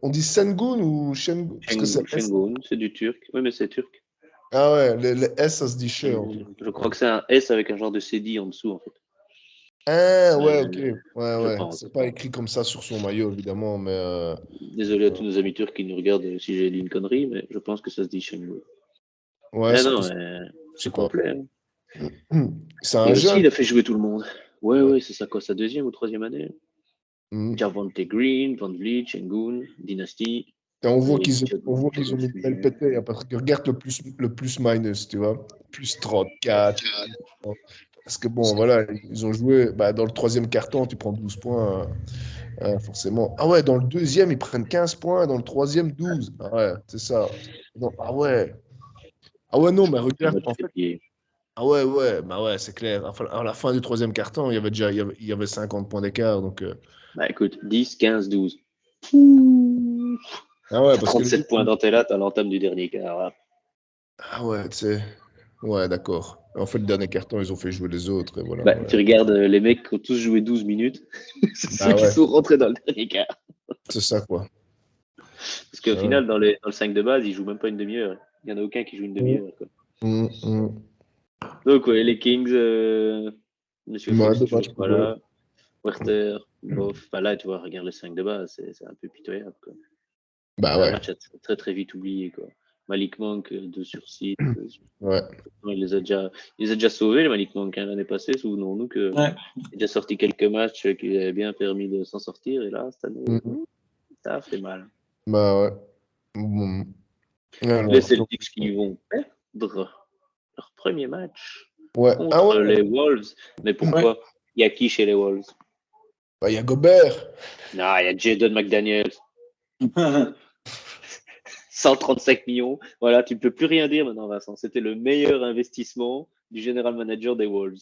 on dit Sengun ou Şengün? Parce que c'est S. Şengün, c'est du turc. Oui, mais c'est turc. Ah ouais, les S, ça se dit cher en tout. Je crois que c'est un S avec un genre de CD en dessous, en fait. Ah ouais, ok. Euh, Ouais, je ouais. pense. C'est pas écrit comme ça sur son maillot, évidemment, mais Désolé à tous nos amis turcs qui nous regardent si j'ai dit une connerie, mais je pense que ça se dit Şengün. ouais, Mais c'est non, possible. Je sais c'est pas. complet. Hein. C'est Et un aussi, jeune. il a fait jouer tout le monde. Ouais, Ouais. ouais, c'est ça quoi, sa 2e ou 3e année. Mhm. Javonte Green, Van Vliet, Şengün, Dynasty. Et Et on voit qu'ils ont mis une belle pétée, hein, parce que regarde le plus minus, tu vois. Plus 34. Parce que bon, voilà, ils ont joué. Bah, dans le troisième carton, tu prends 12 points, forcément. Ah ouais, dans le deuxième, ils prennent 15 points. Dans le troisième, 12. Ah ouais, c'est ça. Ah ouais. Ah ouais, non, mais Le regarde, match en fait fait. plier. Ah ouais, ouais, bah ouais, c'est clair. Enfin, à la fin du troisième carton, il y avait 50 points d'écart. Donc, Bah écoute, 10, 15, 12. ah ouais, T'as parce que 37 points dans tes lattes à l'entame du dernier quart. Hein. ah ouais, tu sais. Ouais, d'accord. En fait, le dernier carton, ils ont fait jouer les autres. Et voilà, Bah, ouais. tu regardes les mecs qui ont tous joué 12 minutes, c'est ceux Bah qui ouais, sont rentrés dans le dernier quart. c'est ça, quoi. Parce qu'au Ouais. final, dans le 5 de base, ils jouent même pas une demi-heure. Il n'y en a aucun qui joue une demi-heure. Quoi. Mm. Donc, ouais, les Kings, Monsieur Ouais, Fox est dommage toujours pas pour eux. là. Werther, bof, pas là, tu vois, regarde le 5 de base, c'est un peu pitoyable. Quoi. Bah C'est un ouais. match à très très vite oublié. Quoi. Malik Monk, 2 sur 6. Ouais. Il les a déjà sauvés, les Malik Monk, l'année passée. Souvenons-nous qu'il a déjà sorti quelques matchs qui lui avaient bien permis de s'en sortir. Et là, cette année, ça fait mal. Bah ouais. Bon. Alors, Les Celtics qui vont perdre leur premier match contre les Wolves. Mais pourquoi? Il y a qui chez les Wolves? Bah, il y a Gobert. Non, il y a Jaden McDaniels. 135 millions. Voilà, tu ne peux plus rien dire maintenant, Vincent. C'était le meilleur investissement du general manager des Wolves.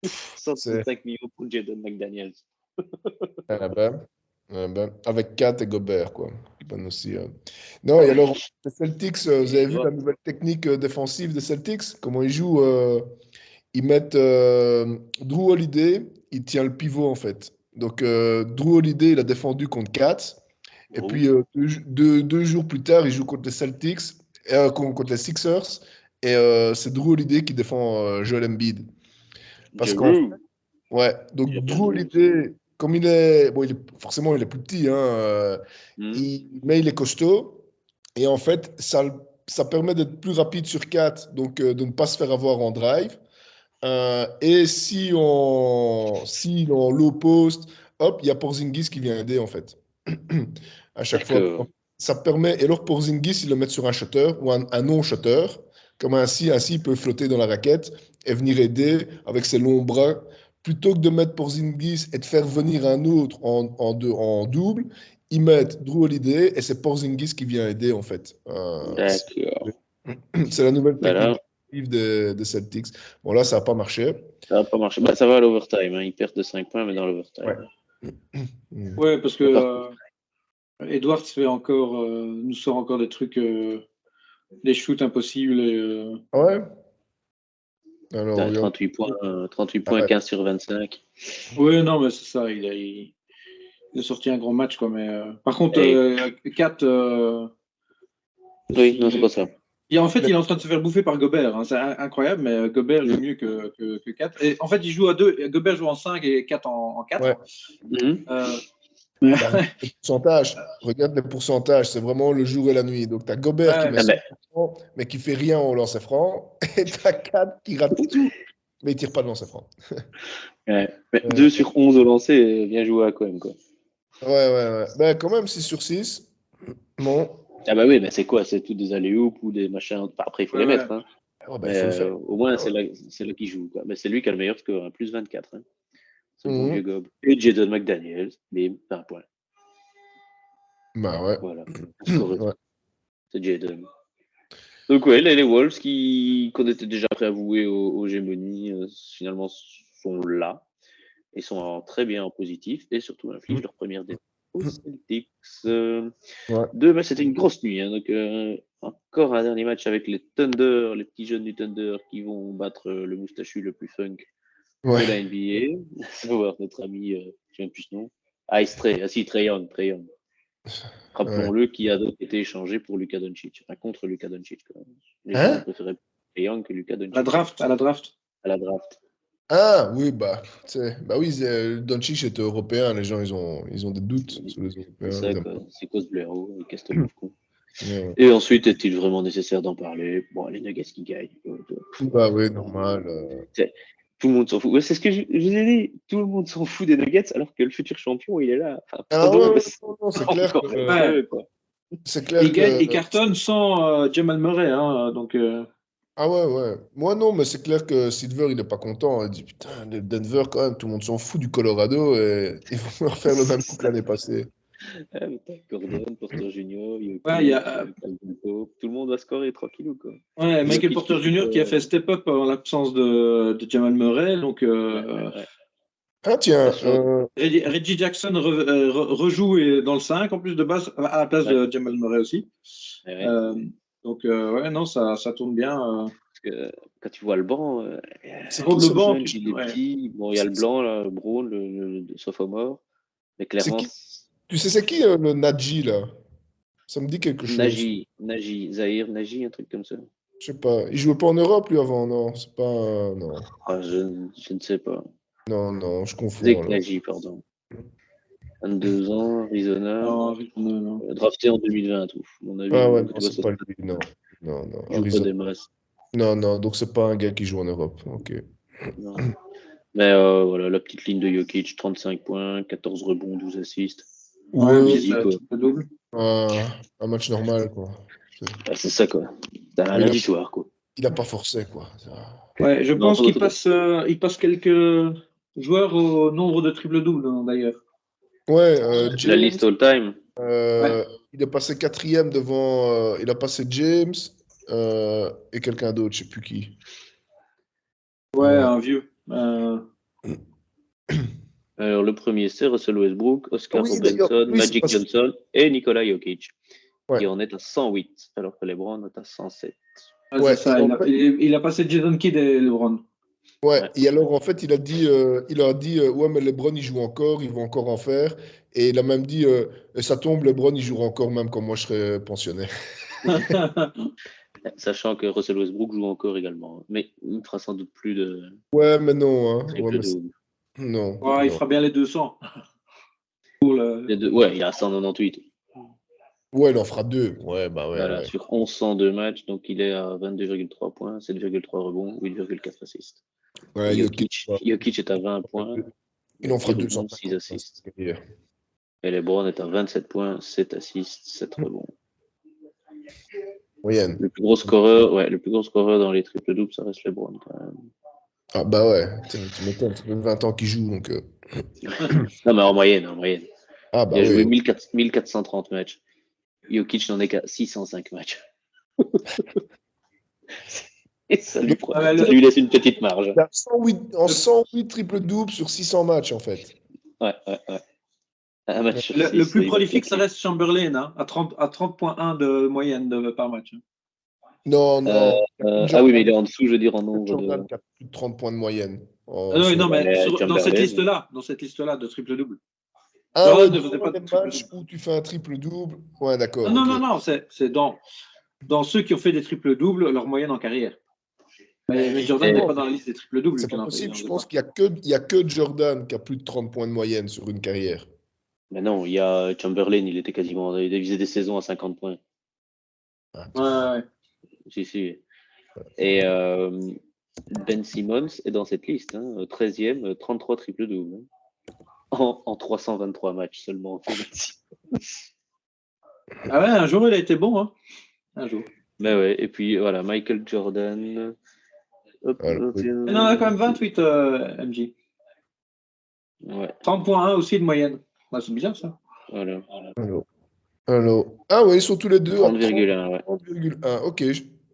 135 millions pour Jaden McDaniels. Avec Kat et Gobert, quoi. Aussi, Non, et alors, les Celtics, vous avez vu la nouvelle technique défensive des Celtics? Comment ils jouent? Ils mettent Drew Holiday, il tient le pivot, en fait. Donc, Drew Holiday, il a défendu contre Kat. Et puis, 2 jours plus tard, il joue contre les Celtics, contre les Sixers. Et c'est Drew Holiday qui défend Joel Embiid. Parce qu'en ouais, donc Drew Holiday, comme il est, bon, forcément, il est plus petit, hein, mais il est costaud. Et en fait, ça permet d'être plus rapide sur 4, donc de ne pas se faire avoir en drive. Et si en low post, hop, il y a Porzingis qui vient aider, en fait. À chaque fois. Ça permet, et alors Porzingis, ils le mettent sur un shutter ou un non-shutter, comme ainsi, il peut flotter dans la raquette et venir aider avec ses longs bras. Plutôt que de mettre Porzingis et de faire venir un autre en double, ils mettent Drew Holiday et c'est Porzingis qui vient aider, en fait. C'est la nouvelle technique des Celtics. Bon, là, ça n'a pas marché. Ça n'a pas marché. Bah, ça va à l'overtime. Hein. Ils perdent de 5 points, mais dans l'overtime. Ouais, parce que Edwards nous sort encore des trucs, des shoots impossibles. Ouais. Alors, 38 points, 15 sur 25. Oui, non, mais c'est ça. Il a sorti un grand match, quoi. Mais, par contre, 4. Oui, non, c'est pas ça. En fait, il est en train de se faire bouffer par Gobert. Hein. C'est incroyable, mais Gobert joue mieux que 4. Et en fait, il joue à 2. Gobert joue en 5 et 4 en 4. Ouais. Les pourcentages. Regarde les pourcentages. C'est vraiment le jour et la nuit. Donc, tu as Gobert qui met 100%, mais qui fait rien au lancer franc. Et tu as 4 qui rate tout, mais il ne tire pas de lancer franc. Mais 2 sur 11 au lancer, bien joué quand même. Quoi. Ouais. Ben, quand même, 6 sur 6. Bon. Ah bah oui, mais c'est quoi? C'est tout des alley-oops ou des machins. Enfin, après, il faut les mettre. Hein. Ouais, ben, faut le faire. Au moins, c'est là qu'il joue. Quoi. Mais c'est lui qui a le meilleur score, hein, plus 24. Hein. C'est le bon vieux gob. Et Jaden McDaniels, bim, 20 points. Bah ouais. Voilà. C'est Jaden. Donc ouais, les Wolves qu'on était déjà prêts à vouer aux Gémonies, finalement sont là et sont très bien en positif et surtout infligent leur première défaite aux Celtics. C'était une grosse nuit. Hein, donc encore un dernier match avec les Thunder, les petits jeunes du Thunder qui vont battre le moustachu le plus funk de la NBA. Ça va voir notre ami, je ne sais plus son nom. Trae Young. Rappelons-le, qui a donc été échangé pour Luka Doncic, contre Luka Doncic. Les gens préféraient Trae Young que Luka Doncic. À la draft. Ah oui, oui, Doncic était européen, les gens ils ont des doutes sur les Européens. C'est cause Blaireau, Et ensuite, est-il vraiment nécessaire d'en parler? Bon, les Nuggets qui gagnent. Bah oui, normal. Tout le monde s'en fout. Ouais, c'est ce que je vous ai dit. Tout le monde s'en fout des Nuggets alors que le futur champion, il est là. Non, c'est clair. C'est clair. Il cartonne sans Jamal Murray. Hein, donc, Ah ouais. Moi, non, mais c'est clair que Silver, il n'est pas content. Il dit, putain, le Denver, quand même, tout le monde s'en fout du Colorado et ils vont leur faire le même coup que l'année passée. Gordon, Porter Junior, tout le monde va scorer tranquillou. Quoi. Ouais, Michael Porter Junior qui a fait step up en l'absence de Jamal Murray. Donc, Ah tiens. Reggie Jackson rejoue dans le 5 en plus de base, à la place de Jamal Murray aussi. Donc, non, ça tourne bien. Parce que quand tu vois le banc, c'est le banc. Il est petit. Bon, il y a le blanc, là, le Brown, le sophomore. Mais clairement. Tu sais, c'est qui le Nadji, là? Ça me dit quelque chose. Zahir Nagy, un truc comme ça. Je sais pas. Il jouait pas en Europe, lui, avant, non? C'est pas. Non. Je ne sais pas. Non, je confonds. Zach Nagy, pardon. 22 ans, Arizona. Non. Drafté en 2020, tout. Mon avis, non, c'est pas lui, non. Non, non. Il joue pas des masses. Non, donc c'est pas un gars qui joue en Europe. Ok. Non. Mais voilà, la petite ligne de Jokic, 35 points, 14 rebonds, 12 assists. Ouais, double. Un match normal, quoi. C'est ça, quoi. C'est un lundi soir, quoi. Il n'a pas forcé, quoi. Ouais, je pense qu'il passe quelques joueurs au nombre de triple-double, d'ailleurs. Ouais, la liste all-time. Il est passé 4e devant. Il a passé James et quelqu'un d'autre, je ne sais plus qui. Ouais, un vieux. Alors, le premier, c'est Russell Westbrook, Oscar Robertson, Magic Johnson et Nikola Jokic. qui en est à 108, alors que LeBron est à 107. Ouais, c'est ça. Il a passé Jason Kidd et LeBron. Ouais, et alors en fait, il a dit ouais, mais LeBron, il joue encore, il va encore en faire. Et il a même dit, ça tombe, LeBron, il jouera encore, même quand moi je serai pensionnaire. Sachant que Russell Westbrook joue encore également. Mais il ne fera sans doute plus de. Ouais, mais non. Hein. Ouais, non. Il fera bien les 200. Ouais, il a 198. Ouais, il en fera 2. Ouais, bah ouais. Voilà, sur 1102 matchs, donc il est à 22,3 points, 7,3 rebonds, 8,4 assists. Ouais, Jokic est à 20 points. Il en fera 200. 6 assists. Et LeBron est à 27 points, 7 assists, 7 rebonds. Moyenne. Le plus gros scoreur dans les triples-doubles, ça reste LeBron quand même. Ah bah ouais, tu m'étonnes, ça fait 20 ans qu'il joue, donc... Non, mais en moyenne. Ah bah il a joué 1430 matchs. Jokic n'en est qu'à 605 matchs. Et ça lui laisse une petite marge. En 108 triple-double sur 600 matchs, en fait. Ouais. Un match sur 6, le plus prolifique, ça reste Chamberlain, hein, à 30,1 de moyenne par match. Non. Ah oui, mais il est en dessous, je veux dire, en nombre Jordan qui a plus de 30 points de moyenne. Non, mais dans cette liste-là de triple-double. Ah ouais, des matchs où tu fais un triple-double. Ouais, d'accord. Non, c'est dans ceux qui ont fait des triples-doubles, leur moyenne en carrière. Mais Jordan n'est pas dans la liste des triples-doubles. C'est pas possible, je pense qu'il n'y a que Jordan qui a plus de 30 points de moyenne sur une carrière. Mais non, il y a Chamberlain, il était quasiment... Il faisait des saisons à 50 points. Ouais. Si. Et Ben Simmons est dans cette liste, 13e, 33 triple-double. En 323 matchs seulement. Ah ouais, un jour il a été bon, hein. Un jour. Mais ouais, et puis voilà, Michael Jordan. Il en a quand même 28, MJ. Ouais. 30,1 aussi de moyenne. C'est bizarre ça. Voilà. Alors. Ah ouais, ils sont tous les deux 30,1, ouais. 30,1. Ok,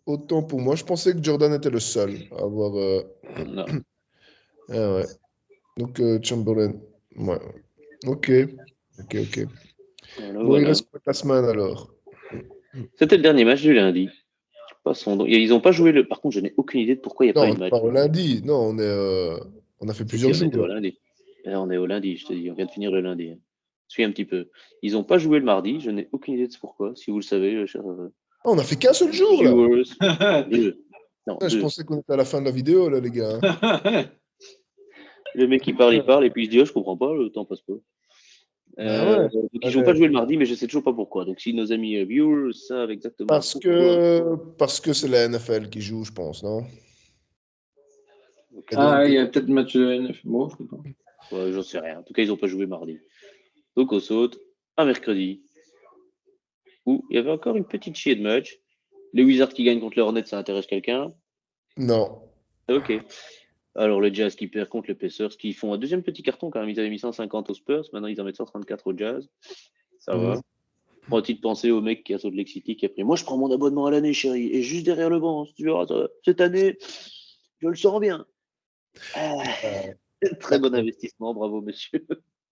autant pour moi. Je pensais que Jordan était le seul à avoir. Non. Ah ouais. Donc Chamberlain. Ouais. Ok. Voilà. Il reste quoi la semaine alors? C'était le dernier match du lundi. Ils n'ont pas joué Par contre, je n'ai aucune idée de pourquoi il n'y a pas eu de match. Non, pas lundi. Non, on a fait plusieurs jours. On est au lundi. On est au lundi, je te dis. On vient de finir le lundi. Suis un petit peu. Ils n'ont pas joué le mardi. Je n'ai aucune idée de pourquoi. Si vous le savez, cher. On n'a fait qu'un seul jour là. Deux. Je pensais qu'on était à la fin de la vidéo là, les gars. Le mec il parle, et puis il se dit je comprends pas, le temps passe pas. Donc ils n'ont pas joué le mardi, mais je sais toujours pas pourquoi. Donc si nos amis viewers savent exactement. Parce que c'est la NFL qui joue, je pense, non? Il y a peut-être match de NFL. Bon, je sais pas. Ouais, j'en sais rien. En tout cas, ils n'ont pas joué mardi. Donc on saute un mercredi où il y avait encore une petite chier de match. Les Wizards qui gagnent contre les Hornets, ça intéresse quelqu'un? Non. Ok. Alors le Jazz qui perd contre les Pacers, qui font un deuxième petit carton quand même. Ils avaient mis 150 aux Spurs, maintenant ils en mettent 134 au Jazz. Ça va. Prends-tu penser au mec qui a Salt Lake City qui a pris moi je prends mon abonnement à l'année chérie et juste derrière le banc, tu verras, cette année je le sens bien. Très bon investissement, bravo monsieur.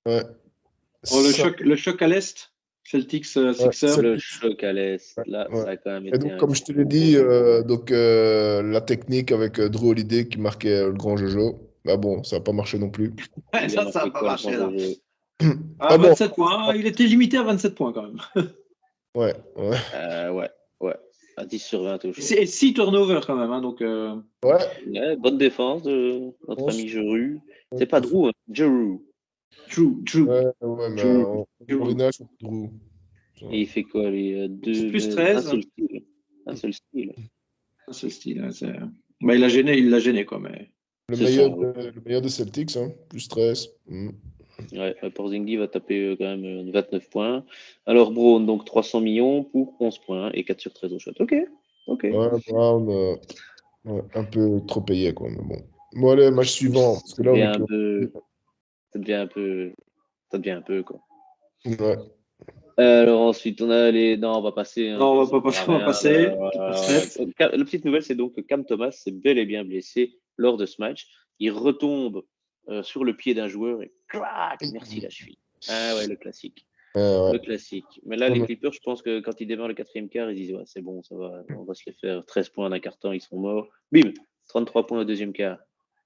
Ouais. Le choc à l'Est, Celtics, Sixers. Le choc à l'Est, là, ça a quand même été. Et donc, comme je te l'ai dit, la technique avec Drew Holiday qui marquait le grand Jojo, bah bon, ça n'a pas marché non plus. Ça n'a pas marché là. 27 points, il était limité à 27 points quand même. Ouais. À 10 sur 20 toujours. Et 6 turnovers quand même, hein, donc. Ouais, bonne défense de notre ami Jeru. C'est pas Drew, hein, Jeru. Drew. Ouais, mais en Drew. Et il fait quoi, lui plus 13. Un seul style. C'est le style. Bah, il l'a gêné, quoi. Mais... Le meilleur de Celtics, hein. Plus 13. Ouais, Porzingis va taper quand même 29 points. Alors Brown, donc 300 millions pour 11 points et 4 sur 13 au shot. Ok. Ouais, Brown, un peu trop payé, quoi. Mais bon. Bon, allez, match suivant. Parce que là, ça devient un peu, quoi. Ouais. Alors ensuite, on a les. Non, on va passer. Non, on va passer. La petite nouvelle, c'est donc que Cam Thomas s'est bel et bien blessé lors de ce match. Il retombe sur le pied d'un joueur et clac, merci la cheville. Ah ouais, le classique. Ouais. Le classique. Mais là, les Clippers, je pense que quand ils démarrent le 4e quart, ils disent ouais, c'est bon, ça va, on va se les faire 13 points d'un quart temps, ils seront morts. Bim, 33 points au 2e quart.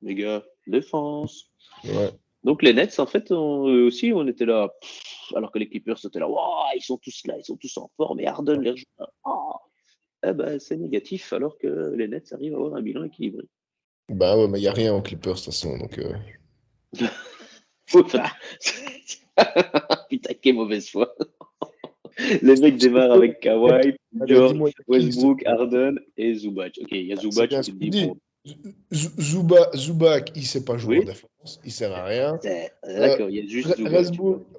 Les gars, défense. Ouais. Donc les Nets, en fait, eux aussi, on était là, alors que les Clippers étaient là, wow, ils sont tous là, ils sont tous en forme, et Harden les rejoint. Oh. Eh ben, c'est négatif, alors que les Nets arrivent à avoir un bilan équilibré. Bah ouais, mais il n'y a rien en Clippers, de toute façon. Donc, Putain, quelle mauvaise foi. Les mecs démarrent avec Kawhi, George, Westbrook, Harden et Zubac. Ok, il y a Zubac qui dit bon. Zubac, il ne sait pas jouer en défense, il ne sert à rien. D'accord, il y a juste Zubac.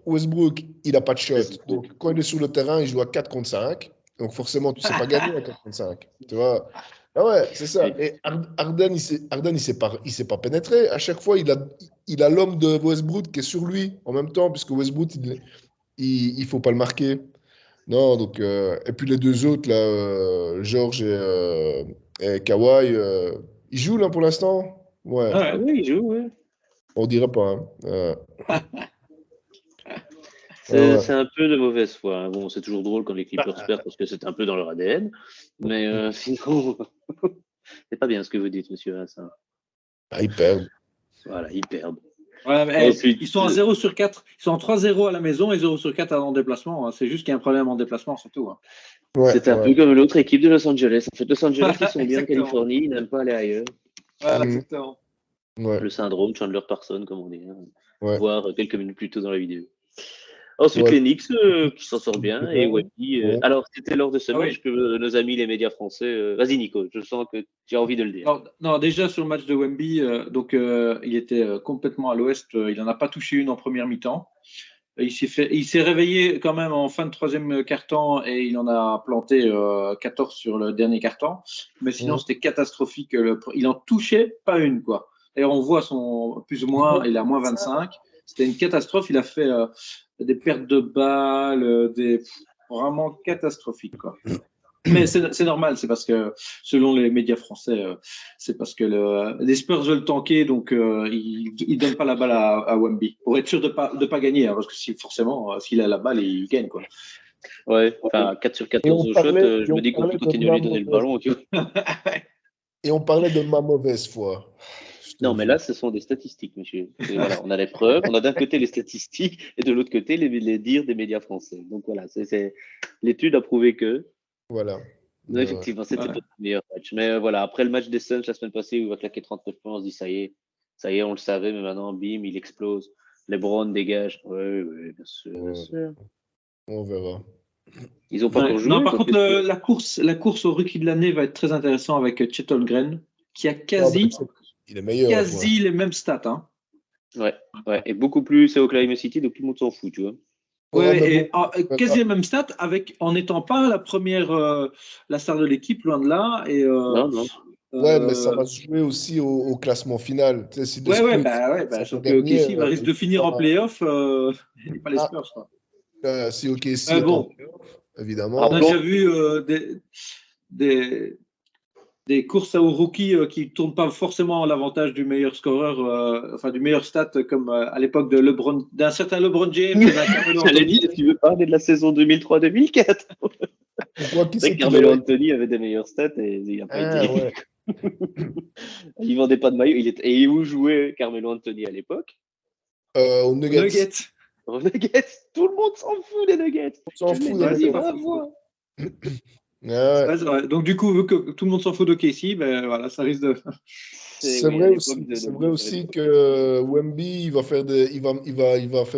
Westbrook, il n'a pas de shot. Donc, quand il est sur le terrain, il joue à 4 contre 5. Donc, forcément, tu ne sais pas gagner à 4 contre 5. Tu vois? Ah ouais, c'est ça. Et Harden, il sait pas pénétrer. À chaque fois, il a l'homme de Westbrook qui est sur lui en même temps, puisque Westbrook, il ne faut pas le marquer. Non, donc, et puis les deux autres, là, George et Kawhi, ils jouent là pour l'instant? Ouais. Ah oui, ils jouent, ouais. On dirait pas. C'est un peu de mauvaise foi. Hein. Bon, c'est toujours drôle quand les Clippers perdent parce que c'est un peu dans leur ADN. Mais sinon, c'est pas bien ce que vous dites, monsieur Hassan. Ah, ils perdent. Voilà, ils perdent. Ouais, mais, ensuite, ils sont à 0 sur 4. Ils sont en 3-0 à la maison et 0 sur 4 en déplacement. Hein. C'est juste qu'il y a un problème en déplacement, surtout. Hein. Ouais, c'est un peu comme l'autre équipe de Los Angeles. En fait, Los Angeles, ils sont bien en Californie, ils n'aiment pas aller ailleurs. Voilà, exactement. Ouais. Le syndrome Chandler Parsons, comme on dit. Hein. Ouais. Voir quelques minutes plus tôt dans la vidéo. Ensuite, les Knicks qui s'en sortent bien. Et Wemby. Alors, c'était lors de ce match que nos amis les médias français. Vas-y, Nico, je sens que tu as envie de le dire. Non, déjà sur le match de Wemby, il était complètement à l'ouest. Il n'en a pas touché une en première mi-temps. Il s'est réveillé quand même en fin de 3e quart-temps et il en a planté 14 sur le dernier quart-temps. Mais sinon, c'était catastrophique. Il en touchait pas une, quoi. Et on voit son plus ou moins, il a moins 25. C'était une catastrophe. Il a fait des pertes de balles, vraiment catastrophiques, quoi. Mais c'est normal, c'est parce que, selon les médias français, c'est parce que les Spurs veulent tanker, donc ils ne donnent pas la balle à Wemby, pour être sûr de pas gagner, hein, parce que forcément, s'il a la balle, il gagne, quoi. Ouais, enfin, 4 sur 14 au shot, je me dis qu'on peut continuer à lui donner le ballon, tu vois. Et on parlait de ma mauvaise foi. Non, mais là, ce sont des statistiques, monsieur. Voilà, on a les preuves, on a d'un côté les statistiques et de l'autre côté les dires des médias français. Donc voilà, l'étude a prouvé que. Voilà. Non, effectivement, c'était pas le meilleur match. Mais voilà, après le match des Suns la semaine passée où il va claquer 39 points, on se dit ça y est, on le savait, mais maintenant, bim, il explose. LeBron dégage. Oui, bien sûr. On verra. Ils ont pas encore joué. Non, par contre, la course au rookie de l'année va être très intéressante avec Chet Holmgren, qui a il est meilleur, quasi les mêmes stats. Hein. Ouais, et beaucoup plus, c'est Oklahoma City, donc tout le monde s'en fout, tu vois. Ouais, quasi les mêmes stats, en n'étant pas la première, la star de l'équipe, loin de là. Et, non. Ouais, mais ça va se jouer aussi au classement final. Tu sais, si sauf que OKC risque de finir en playoff, et pas les Spurs, quoi. Si OKC est en playoff, évidemment. On a déjà vu des courses aux rookies qui ne tournent pas forcément à l'avantage du meilleur scoreur, du meilleur stat, comme à l'époque d'un certain LeBron James. J'allais dire, tu veux parler de la saison 2003-2004? Carmelo Anthony avait des meilleurs stats et il n'a pas été. Ouais. Il vendait pas de maillot. Et où jouait Carmelo Anthony à l'époque? Aux Nuggets. Aux Nuggets. Tout le monde s'en fout des Nuggets. On s'en fout des Nuggets. Ouais. Donc du coup, vu que tout le monde s'en fout de Casey, ben voilà, ça risque de. C'est vrai aussi que Wemby il va faire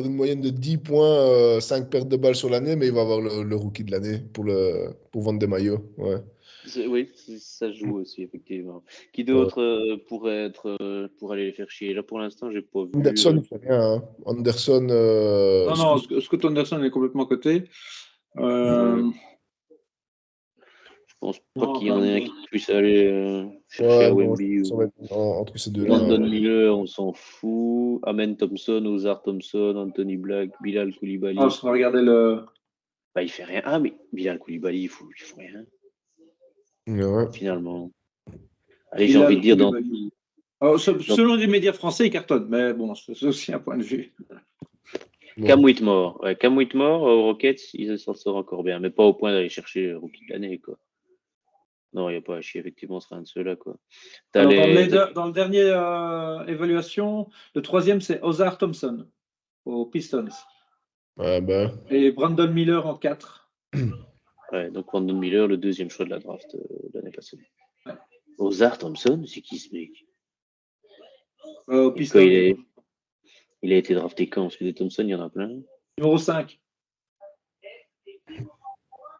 une moyenne de 10 points, 5 pertes de balles sur l'année, mais il va avoir le rookie de l'année pour vendre des maillots. Ouais. Oui, ça joue aussi, effectivement. Qui d'autre pourrait être pour aller les faire chier? Là, pour l'instant, j'ai pas vu. Anderson, il fait rien. Hein. Anderson. Non, Scott Anderson est complètement coté. Je pense pas qu'il y en ait un qui puisse aller chercher Ouais, à non, Wemby. ça va être entre ces deux-là. Brandon Miller, on s'en fout. Amen Thompson, Ozar Thompson, Anthony Black, Bilal Koulibaly. Ah, je vais regarder le. Bah, il fait rien. Ah, mais Bilal Koulibaly, il faut rien. Ouais. Finalement. Allez, j'ai envie de dire dans. Alors, selon les médias français, il cartonne, mais bon, c'est aussi un point de vue. Bon. Cam Whitmore. Ouais, Cam Whitmore aux Rockets, il s'en sort encore bien, mais pas au point d'aller chercher rookie de l'année, quoi. Non, il n'y a pas à chier, effectivement, ce sera un de ceux-là, quoi. Alors, dans le dernier évaluation, le troisième, c'est Ozar Thompson aux Pistons. Ouais, ben. Et Brandon Miller en 4. Ouais, donc Brandon Miller, le deuxième choix de la draft l'année passée. Ouais. Ozar Thompson, c'est qui ce mec? Aux Pistons. Il a été drafté quand? Parce que des Thompson, il y en a plein. Numéro 5.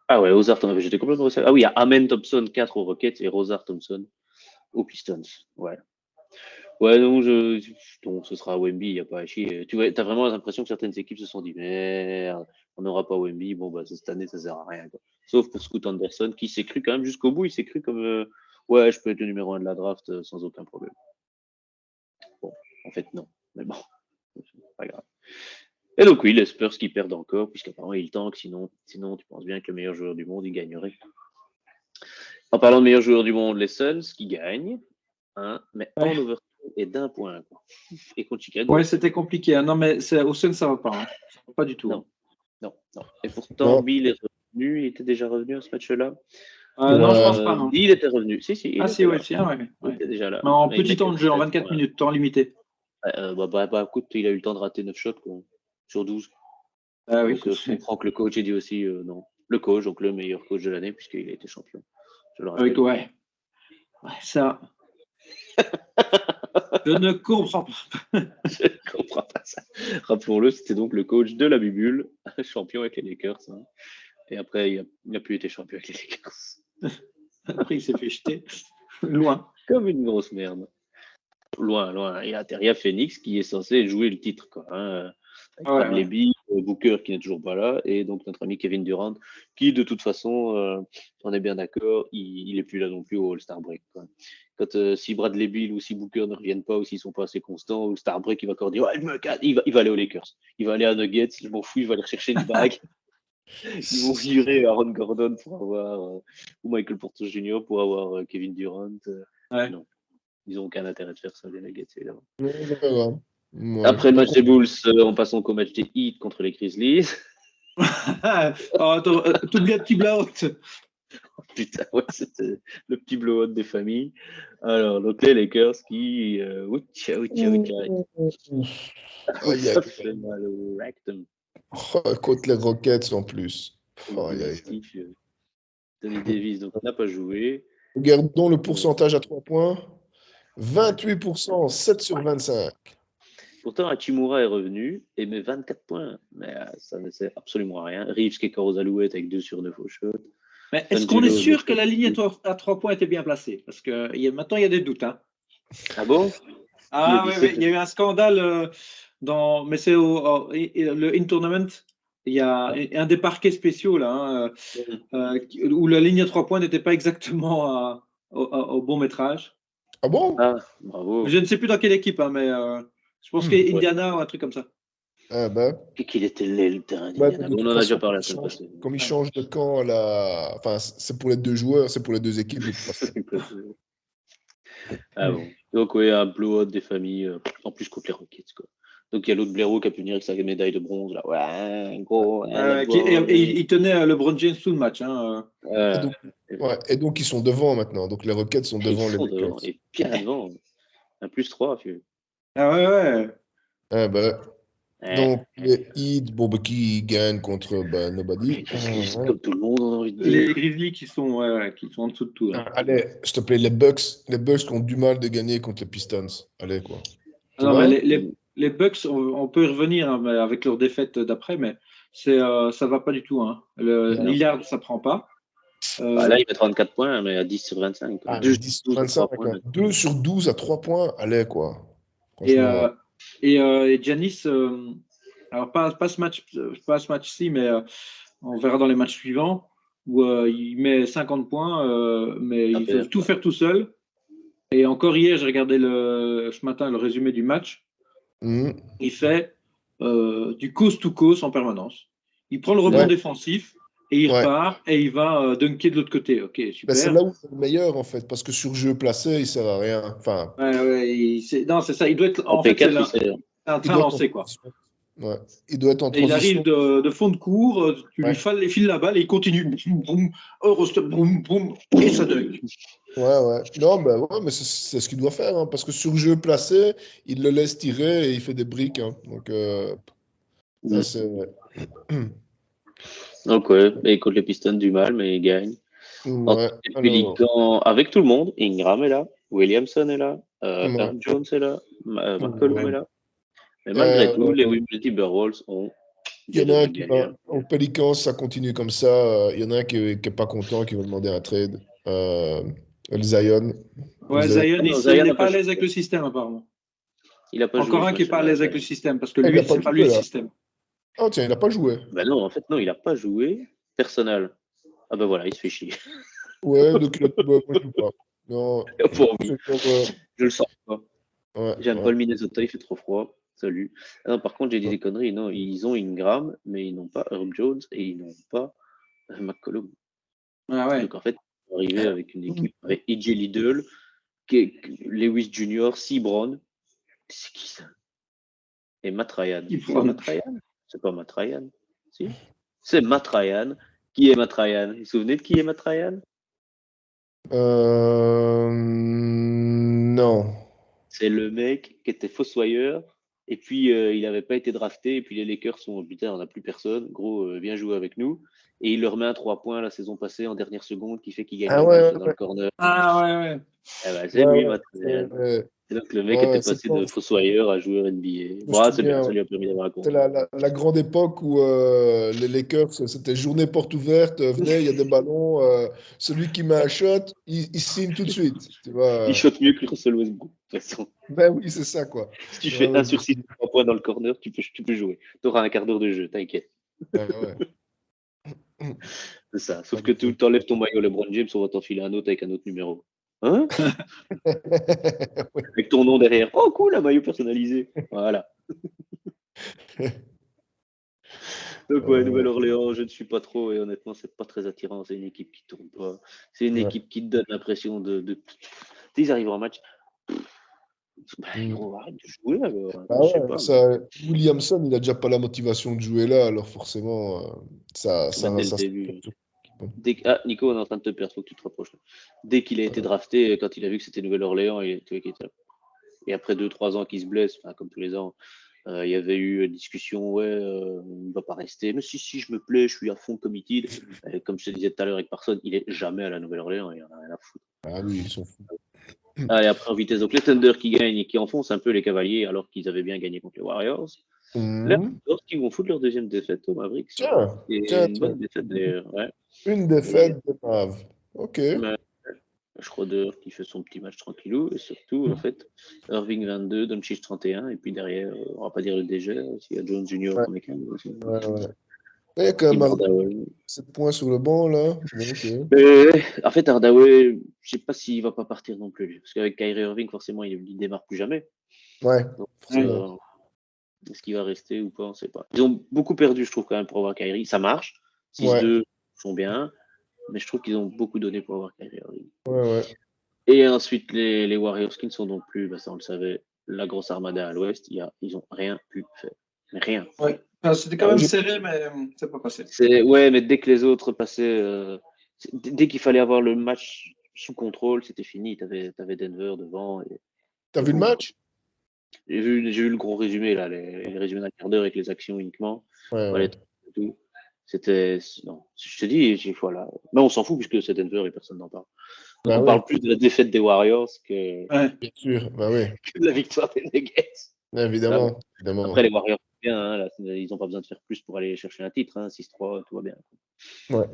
Ah ouais, Ozar Thompson, j'étais complètement... Ah oui, il y a Amen Thompson, 4 aux Rockets, et Ozar Thompson aux Pistons. Ouais. Ouais, non, ce sera à Wemby, il n'y a pas à chier. Tu vois, as vraiment l'impression que certaines équipes se sont dit merde, on n'aura pas Wemby, bon, bah, cette année, ça sert à rien. Quoi. Sauf pour Scoot Anderson, qui s'est cru quand même jusqu'au bout, il s'est cru comme ouais, je peux être le numéro 1 de la draft sans aucun problème. Bon, en fait, non, mais bon, c'est pas grave. Et donc, oui, les Spurs qui perdent encore, puisqu'apparemment ils tankent, sinon, tu penses bien que le meilleur joueur du monde, il gagnerait. En parlant de meilleur joueur du monde, les Suns qui gagnent, hein, mais en overtime et d'1 point. Quoi. Et contre Chicago. Ouais, c'était compliqué. Hein. Non, mais au Suns, ça va pas. Hein. Ça va pas du tout. Non. Et pourtant, Bill est revenu, il était déjà revenu à ce match-là. Non, je pense pas. Non. Il était revenu. Si, il était déjà là. Mais en petit temps de jeu, en 24 minutes, temps limité. Écoute, il a eu le temps de rater 9 shots quoi, sur 12. Ah oui. Donc, je comprends que le coach ait dit aussi non. Le coach, donc le meilleur coach de l'année, puisqu'il a été champion. Je le rappelle. Ouais, ça. Je ne comprends pas. Je ne comprends pas ça. Rappelons-le, c'était donc le coach de la Bubule, champion avec les Lakers. Hein. Et après, il n'a plus été champion avec les Lakers. Après, il s'est fait jeter loin. Comme une grosse merde. Loin. Il a atterri à Phoenix, qui est censé jouer le titre. Quoi, hein. Avec Bradley Beal, Booker qui n'est toujours pas là, et donc notre ami Kevin Durant, qui de toute façon, on est bien d'accord, il n'est plus là non plus au All-Star Break. Quoi. Quand si Bradley Beal ou si Booker ne reviennent pas ou s'ils sont pas assez constants, au Star Break, il va encore dire il va aller aux Lakers, il va aller à Nuggets, je m'en fous, il va aller chercher une bague. Ils vont virer Aaron Gordon pour avoir ou Michael Porter Jr. pour avoir Kevin Durant. Non, ils n'ont aucun intérêt de faire ça, les Nuggets, évidemment. Ouais, après le match des Bulls, on passe au match des Heat contre les Grizzlies. T'oublies un petit blowout. Putain, ouais, c'était le petit blowout des familles. Alors, donc les Lakers qui... Ça fait mal au rectum. Contre les Rockets en plus. Tony Davis, donc on n'a pas joué. Regardons le pourcentage à 3 points. 28%, 7 sur 25. Pourtant, Hachimura est revenu et met 24 points. Mais ça ne sert absolument à rien. Reeves qui est aux alouettes avec 2 sur 9 au shot. Mais est-ce qu'on est sûr que la ligne à 3 points était bien placée? Parce que maintenant, il y a des doutes. Hein. Ah bon? Ah oui, il y a eu un scandale mais c'est le in-tournament. Il y a un des parquets spéciaux là, où la ligne à 3 points n'était pas exactement au bon métrage. Ah bon? Ah, bravo. Je ne sais plus dans quelle équipe, hein, mais je pense qu'il y a Indiana ou un truc comme ça. Ah ben. Et qu'il était laid le terrain d'Indiana. On en a déjà parlé la semaine passée. Comme ils changent de camp à la... Enfin, c'est pour les deux joueurs, c'est pour les deux équipes. Ah bon. Donc oui, un blowout des familles, en plus contre les Rockets. Quoi. Donc il y a l'autre blaireau qui a pu venir avec sa médaille de bronze. Là. Ouais, gros. Et il tenait LeBron James tout le match. Hein. Et donc ils sont devant maintenant. Donc les Rockets sont devant les Lakers. Et bien devant. Un plus 3, vieux. Ah ouais. Ah ben... Donc, les Heat, qui gagnent contre nobody. Comme tout le monde, on a envie de dire. Les Grizzlies qui sont en dessous de tout. Là. Allez, s'il te plaît, les Bucks qui ont du mal de gagner contre les Pistons. Allez, quoi. Mais les Bucks, on peut y revenir hein, avec leur défaite d'après, mais ça va pas du tout. Hein. Lillard, ça prend pas. Là, il met 34 points, mais à 10 sur 25. Ah, 2 10 sur 12 à 3 25, points. 2 sur 12 à 3 points, allez, quoi. Et, Franchement. et Giannis, alors pas ce match-ci, mais on verra dans les matchs suivants, où il met 50 points, mais il peut tout faire tout seul. Et encore hier, j'ai regardé ce matin le résumé du match. Il fait du coast-to-coast en permanence. Il prend le rebond défensif et il repart et il va dunker de l'autre côté. Ok, super. C'est là où c'est le meilleur, en fait, parce que sur jeu placé, il sert à rien. Enfin, non, c'est ça. Il doit être. En fait, c'est un train lancé, quoi. Ouais. Il doit être en transition. Il arrive de fond de cours, tu lui files la balle et il continue. Boum, Eurostep, boum, boum, et ça dunk. Ouais. Non, mais c'est ce qu'il doit faire, hein, parce que sur jeu placé, il le laisse tirer et il fait des briques. Hein. Donc, ça, c'est. Donc, ouais, il contre les Pistons du mal, mais il gagne. Ouais. Pélican, avec tout le monde, Ingram est là, Williamson est là, Herb Jones est là, McCollum est là. Mais malgré tout, les Timberwolves ont. Il y en a un qui va. Au Pélican, ça continue comme ça. Il y en a un qui n'est pas content, qui va demander un trade. Le Zion. Ouais, Zion, il n'est pas à l'aise avec le système, apparemment. Il a pas Encore joué, un qui n'est pas à l'aise avec le système, parce que lui, c'est pas lui le système. Ah, tiens, il n'a pas joué. Ben non, en fait, non, il n'a pas joué. Personnel. Ah ben voilà, il se fait chier. Ouais, donc il a moi, je joue pas. Non. Je le sens pas. J'aime pas le Minnesota, il fait trop froid. Salut. Ah non, par contre, j'ai dit des conneries. Non, ils ont Ingram, mais ils n'ont pas Herb Jones et ils n'ont pas McCollum. Ah ouais. Donc en fait, ils sont arrivés avec une équipe avec E.J. Liddell, Lewis Jr., C. Brown. C'est qui ça? Et Matt Ryan. C'est pas Matt Ryan. Si. C'est Matt Ryan. Qui est Matt Ryan? Vous vous souvenez de qui est Matt Ryan? Non. C'est le mec qui était fossoyeur. Et puis, il n'avait pas été drafté. Et puis, les Lakers sont putain, on n'a plus personne. Gros, viens jouer avec nous. Et il leur met un 3 points la saison passée en dernière seconde qui fait qu'il gagne le match dans le corner. Ah ouais. Eh ben, c'est lui, Matt Ryan. Et donc, le mec était passé de fossoyeur à joueur NBA. Bon, c'est bien, ça lui a permis d'avoir un compte. C'est la grande époque où les Lakers, c'était journée porte ouverte, venez, il y a des ballons, celui qui met un shot, il signe tout de suite. Tu vois. Il shot mieux que Russell Westbrook, de toute façon. Ben oui, c'est ça, quoi. Si tu fais 1 sur 6, 3 points dans le corner, tu peux jouer. Tu auras un quart d'heure de jeu, t'inquiète. C'est ça. Sauf que tu t'enlèves ton maillot LeBron James, on va t'enfiler un autre avec un autre numéro. Hein? Avec ton nom derrière. Oh cool, un maillot personnalisé. Voilà. Donc ouais, Nouvelle-Orléans, je ne suis pas trop et honnêtement, c'est pas très attirant. C'est une équipe qui tourne pas. C'est une équipe qui te donne l'impression de... Ils arrivent en match. Gros, arrête de jouer alors. Williamson, il n'a déjà pas la motivation de jouer là, alors forcément, ça Nico, on est en train de te perdre, faut que tu te rapproches. Là. Dès qu'il a été drafté, quand il a vu que c'était Nouvelle-Orléans, il était là. Et après 2-3 ans qu'il se blesse, comme tous les ans, il y avait eu une discussion, il ne va pas rester. Mais si, je me plais, je suis à fond committed. Et comme je te disais tout à l'heure avec personne, il est jamais à la Nouvelle-Orléans, il en a rien à foutre. Ah oui, ils sont fous. Et après en vitesse, donc les Thunder qui gagnent et qui enfoncent un peu les Cavaliers alors qu'ils avaient bien gagné contre les Warriors. Là, qui vont foutre leur deuxième défaite au Mavericks. Une bonne défaite d'ailleurs. Ouais. Une défaite de Mav. Ok. Schroeder qui fait son petit match tranquillou et surtout en fait Irving 22, Doncic 31 et puis derrière on va pas dire le DG, il y a Jones Jr. comme équipe aussi. Il y a quand même 7 points sur le banc là. En fait Hardaway, je sais pas s'il va pas partir non plus parce qu'avec Kyrie Irving forcément il démarre plus jamais. Ouais. Donc, est-ce qu'il va rester ou pas, on sait pas. Ils ont beaucoup perdu je trouve quand même pour avoir Kyrie, ça marche. 6-2 sont bien. Mais je trouve qu'ils ont beaucoup donné pour avoir Kyrie Irving. Et ensuite, les Warriors qui ne sont donc plus, ça on le savait, la grosse armada à l'ouest, ils n'ont rien pu faire. Mais rien. Ouais. C'était quand même serré, mais c'est pas passé. Mais dès que les autres passaient, dès qu'il fallait avoir le match sous contrôle, c'était fini. Tu avais Denver devant. T'as vu le match? J'ai vu le gros résumé, là, les résumés d'un quart d'heure avec les actions uniquement. Tout. C'était. Non, je te dis, voilà. Mais on s'en fout puisque c'est Denver et personne n'en parle. Donc on parle plus de la défaite des Warriors que, bien sûr, que de la victoire des Nuggets. Évidemment. Après, les Warriors, bien, là, ils n'ont pas besoin de faire plus pour aller chercher un titre. 6-3, tout va bien. Ouais.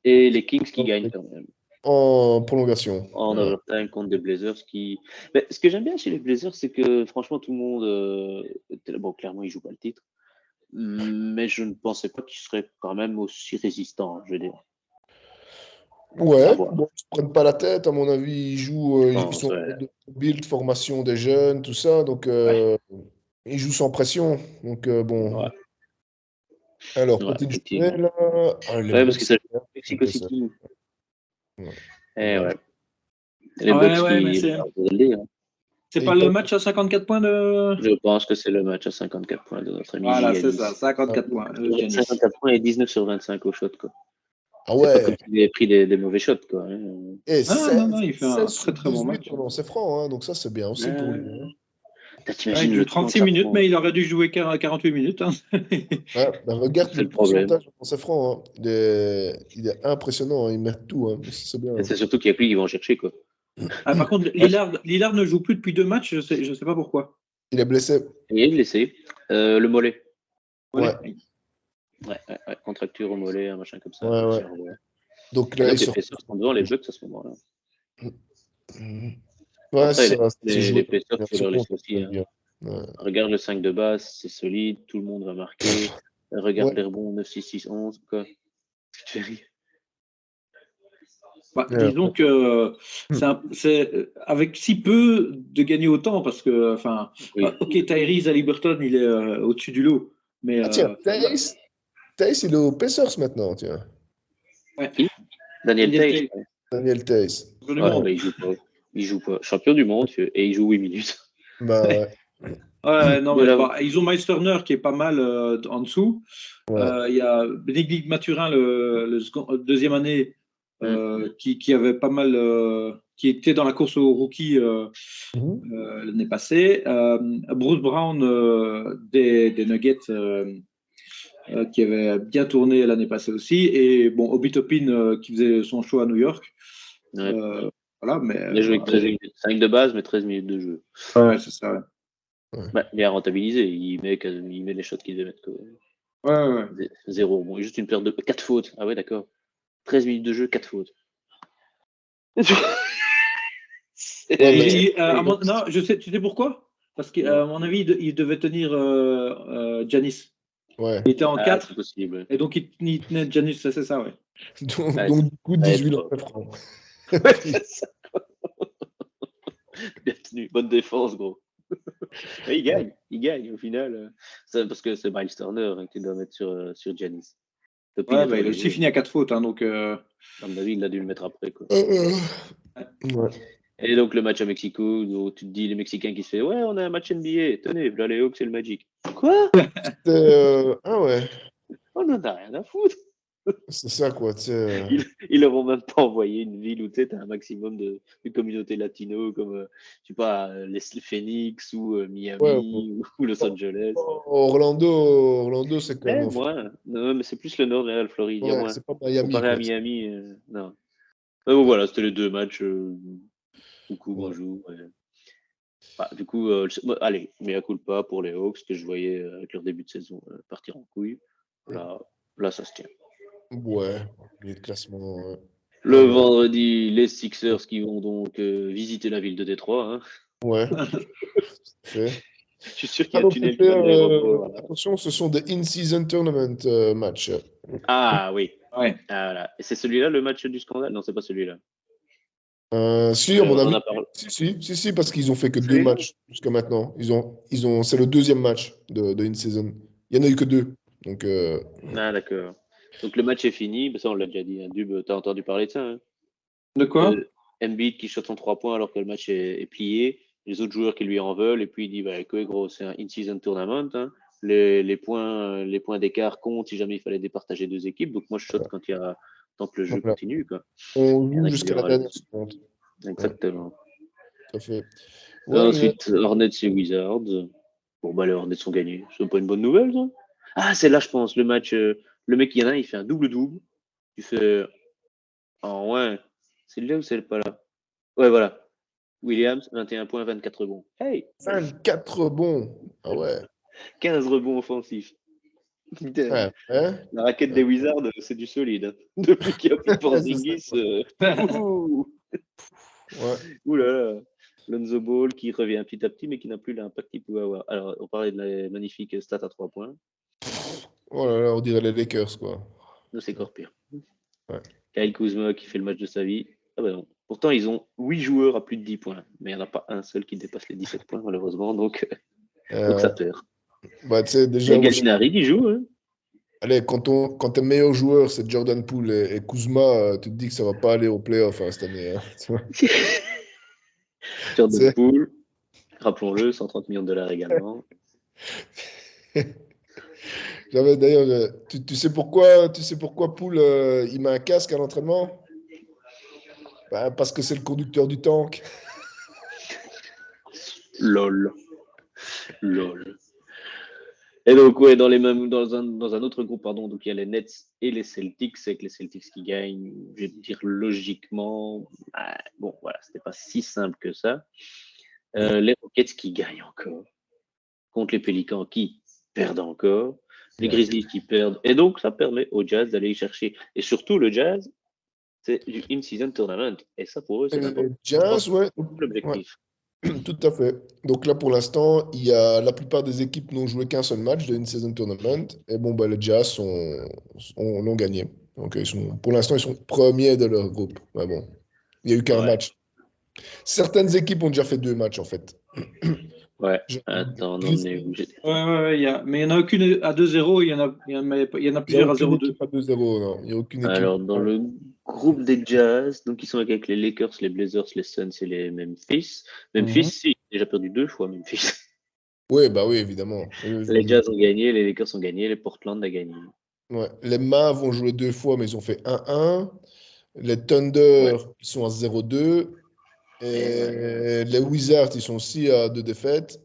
Et les Kings qui gagnent quand même. En prolongation. En overtime contre des Blazers qui. Mais ce que j'aime bien chez les Blazers, c'est que franchement, tout le monde. Bon, clairement, ils jouent pas le titre. Mais je ne pensais pas qu'ils seraient quand même aussi résistants, je veux dire. Ouais, bon, ils se prennent pas la tête, à mon avis, ils jouent, ils sont Ouais. de build, formation des jeunes, tout ça, donc ils jouent sans pression. Donc bon. Ouais. Alors, Ouais, petite effectivement. journée là. Ah, les Ouais, parce que Bucks, c'est Mexico City. Ouais. Eh Ouais. ouais. Les Ouais, Bucks ouais, mais qui. c'est Et pas ils le peuvent- match à 54 points de. Je pense que c'est le match à 54 points de notre ami Voilà, c'est Giannis. ça, 54 points. Giannis. 54 points et 19 sur 25 au shot, quoi. Ah C'est pas ouais. comme s'il avait pris des mauvais shots, quoi. Hein. Et Non, 16, il fait un 16 sur très très bon 18 match. pendant ses francs, hein, donc ça c'est bien aussi pour lui. Hein. Putain, Il t'imagines joue le temps 36 que ça minutes, prend. mais il aurait dû jouer 48 minutes. Hein. Ouais, bah regarde C'est le le problème. pourcentage dans ses francs. Hein. Il est impressionnant, hein, il met tout. Hein. Ça, c'est bien. Et c'est surtout qu'il y a que lui qui va en chercher, quoi. Ah, par contre, Lillard ne joue plus depuis 2 matchs, je sais pas pourquoi. Il est blessé. Il est blessé. Le mollet. Ouais. Ouais, contracture au mollet, un machin comme ça. Ouais, ouais. Donc là, Et il donc, les sort. Pacers sont devant les Bucks à ce moment-là. Ouais, Après, ça, c'est joué. les Pacers, tu leur laisses aussi. Hein. Ouais. Regarde le 5 de base, c'est solide, tout le monde va marquer. Regarde Ouais. les rebonds 9, 6, 6, 11, quoi. Tu te fais rire. Bah, disons que c'est avec si peu de gagner autant, parce que, enfin, Oui. ok, Tyrese Haliburton, il est au-dessus du lot. Mais, Ah tiens, Tace, il est aux Pacers maintenant, tiens. ouais. Qui Daniel Tate. Daniel Tace. Champion du Ouais, monde. mais il joue pas. Il joue pas. Champion du monde, et il joue 8 minutes. Bah ouais. Ouais, non, De mais la- ils ont Miles Turner qui est pas mal en dessous. Ouais. Il y a Bénédicte Mathurin, deuxième année, qui avait pas mal, qui était dans la course au rookie l'année passée. Bruce Brown des Nuggets, qui avait bien tourné l'année passée aussi. Et bon, Obi Toppin qui faisait son show à New York. Ouais. Voilà, mais. Il a joué avec 13 minutes. 5 de base, mais 13 minutes de jeu. Ouais, c'est ça. Ouais. Bah, il est rentabilisé. Il met les shots qu'il devait mettre. Quoi. Ouais. Zéro. Bon, juste une perte de 4 fautes. Ah ouais, d'accord. 13 minutes de jeu, 4 fautes. Non, je sais, tu sais pourquoi? Parce qu'à mon avis, il devait tenir Giannis. Ouais. Il était en 4. C'est possible. Et donc, il tenait Giannis, c'est ça, ouais. Donc du coup, 18 francs. Ouais, c'est ça. Bien tenu. Bonne défense, gros. Et il gagne au final. C'est parce que c'est Miles Turner qui doit mettre sur Giannis. Ouais, bah, il a aussi fini à 4 fautes, hein, donc. À mon avis, il a dû le mettre après, quoi. Ouais. Et donc, le match à Mexico, où tu te dis, les Mexicains qui se fait, ouais, on a un match NBA, tenez, là, les Hawks et le Magic. Quoi? Ah ouais. On n'en a rien à foutre. C'est ça, quoi. Ils leur ont même pas envoyé une ville où tu sais, as un maximum de communautés latino, comme, je sais pas, les Phoenix ou Miami ou Los Angeles. Orlando, c'est quand même. Moi, non, mais c'est plus le nord de la Floride. Ouais, c'est pas Miami. Comparé à Miami, non. Mais bon, voilà, c'était les 2 matchs. Coucou, bonjour. Bah, du coup, allez, mea culpa pour les Hawks que je voyais avec leur début de saison partir en couille. Là, ça se tient. Ouais, milieu de classement. Le vendredi, les Sixers qui vont donc visiter la ville de Détroit. Hein. Ouais. Je suis sûr qu'il y a un tunnel qui va de l'aéroport. Attention, ce sont des in-season tournament matchs. Ah oui. Ouais. Ah, voilà. Et c'est celui-là le match du scandale? Non, c'est pas celui-là. Si, à mon avis. Si, parce qu'ils ont fait que 2 matchs jusqu'à maintenant. C'est le 2e match de in-season. Il n'y en a eu que 2. Donc, Ah, d'accord. Donc le match est fini. Ça, on l'a déjà dit. Hein. Dub, t'as entendu parler de ça? Hein, de quoi? Embiid qui shot son 3 points alors que le match est plié. Les autres joueurs qui lui en veulent. Et puis il dit bah, que gros, c'est un in-season tournament. Hein. Les points d'écart comptent si jamais il fallait départager 2 équipes. Donc moi, je shot tant que le jeu continue. Quoi. On joue jusqu'à la dernière seconde. Exactement. Tout à fait. Ensuite, Hornets et Wizards. Bon, bah les Hornets sont gagnés. C'est pas une bonne nouvelle, ça? Ah, c'est là, je pense, le match. Le mec, il y en a, il fait un double-double. Tu fais. Oh, ouais. C'est là ou c'est pas là? Ouais, voilà. Williams, 21 points, 24 rebonds. Hey! 24 rebonds. Ah ouais. 15 rebonds offensifs. Ouais, hein? La raquette des Wizards, c'est du solide. Hein. Depuis qu'il n'y a plus de Porzingis, Ouais. ouh là là. Lonzo Ball qui revient petit à petit, mais qui n'a plus l'impact qu'il pouvait avoir. Alors, on parlait de la magnifique stat à 3 points. Oh là là, on dirait les Lakers, quoi. Nous, c'est encore pire. Ouais. Kyle Kuzma qui fait le match de sa vie. Ah ben non. Pourtant, ils ont 8 joueurs à plus de 10 points, mais il n'y en a pas un seul qui dépasse les 17 points, malheureusement, donc ça perd. Bah, tu sais, Il déjà, y a Gallinari qui joue. Hein. allez, quand tes meilleurs joueurs, c'est Jordan Poole et Kuzma, tu te dis que ça va pas aller au playoff cette année. Hein, tu vois. Jordan C'est- Poole, rappelons-le, 130 millions de dollars également. J'avais d'ailleurs, tu sais pourquoi Poole, il met un casque à l'entraînement? Bah, parce que c'est le conducteur du tank. LOL. LOL. Et donc, ouais, dans un autre groupe, pardon, donc il y a les Nets et les Celtics, c'est que les Celtics qui gagnent, je vais dire logiquement, bon, voilà, c'était pas si simple que ça. Les Rockets qui gagnent encore, contre les Pélicans qui perdent encore, les Grizzlies qui perdent, et donc ça permet au Jazz d'aller y chercher. Et surtout, le Jazz, c'est du in-season tournament, et ça pour eux, c'est important. Jazz, ouais. L'objectif. Tout à fait. Donc là, pour l'instant, il y a la plupart des équipes n'ont joué qu'un seul match de in-season tournament. Et bon, bah, les Jazz l'ont gagné. Donc pour l'instant, ils sont premiers de leur groupe. Mais bon, il n'y a eu qu'un match. Certaines équipes ont déjà fait 2 matchs, en fait. Ouais. Attends, non, mais mais il n'y en a aucune à 2-0, il y en a plusieurs à 0-2. Équipe à 2-0, non. Il n'y a aucune équipe. Alors, dans le groupe des Jazz, donc ils sont avec les Lakers, les Blazers, les Suns et les Memphis. Memphis, si, il a déjà perdu 2 fois, Memphis. Oui, bah oui, évidemment. Les Jazz ont gagné, les Lakers ont gagné, les Portland a gagné. Ouais. Les Mavs ont joué 2 fois, mais ils ont fait 1-1. Les Thunder, ils sont à 0-2. Et les Wizards, ils sont aussi à 2 défaites.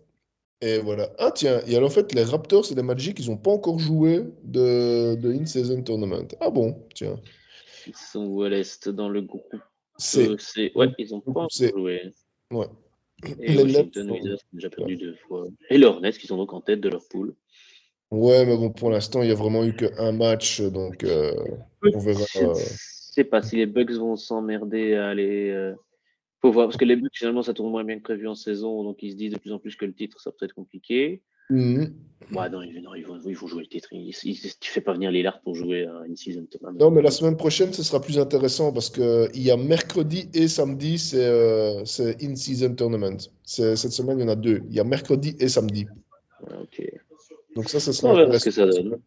Et voilà. Ah tiens, et alors en fait, les Raptors et les Magic, ils n'ont pas encore joué de in-season tournament. Ah bon, tiens. Ils sont où à l'Est dans le groupe C'est. Ouais, ils n'ont pas encore joué. Ouais. Et Les Washington, Nets, Wizards ont déjà perdu 2 fois. Et les Hornets, qui sont donc en tête de leur poule. ouais, mais bon, pour l'instant, il n'y a vraiment eu qu'un match, donc on verra. Je ne sais pas si les Bucks vont s'emmerder à aller. Faut voir, parce que les Bucks, finalement, ça tourne moins bien que prévu en saison, donc ils se disent de plus en plus que le titre, ça peut être compliqué. Ouais, non, ils vont jouer le titre. Tu ne fais pas venir Lillard pour jouer à une season tournament. Non, mais la semaine prochaine, ce sera plus intéressant parce qu'il y a mercredi et samedi, c'est in-season tournament. Cette semaine, il y en a 2. Il y a mercredi et samedi. Ok. Donc ça sera On verra intéressant. ce que ça donne.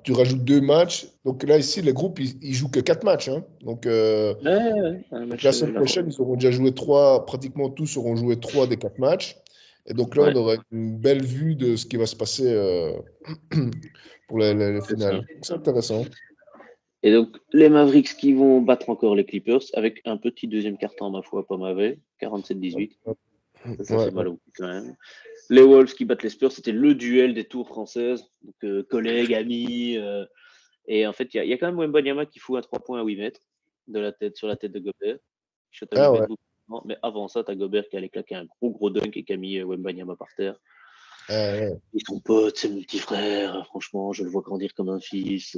Tu rajoutes 2 matchs. Donc là, ici, les groupes, ils jouent que 4 matchs. Hein. Donc, donc la semaine prochaine, ils auront déjà joué 3, pratiquement tous auront joué 3 des 4 matchs. Et donc là, on aura une belle vue de ce qui va se passer pour les finales. C'est intéressant. Et donc, les Mavericks qui vont battre encore les Clippers avec un petit deuxième carton, ma foi, pas mauvais, 47-18. Ça fait mal au cul quand même. Les Wolves qui battent les Spurs, c'était le duel des tours françaises. Donc, collègues, amis. Et en fait, il y a quand même Wembanyama qui fout un 3 points à 8 mètres sur la tête de Gobert. Mais avant ça, tu as Gobert qui allait claquer un gros dunk et qui a mis Wembanyama par terre. Et son pote, c'est mon petit frère. Franchement, je le vois grandir comme un fils.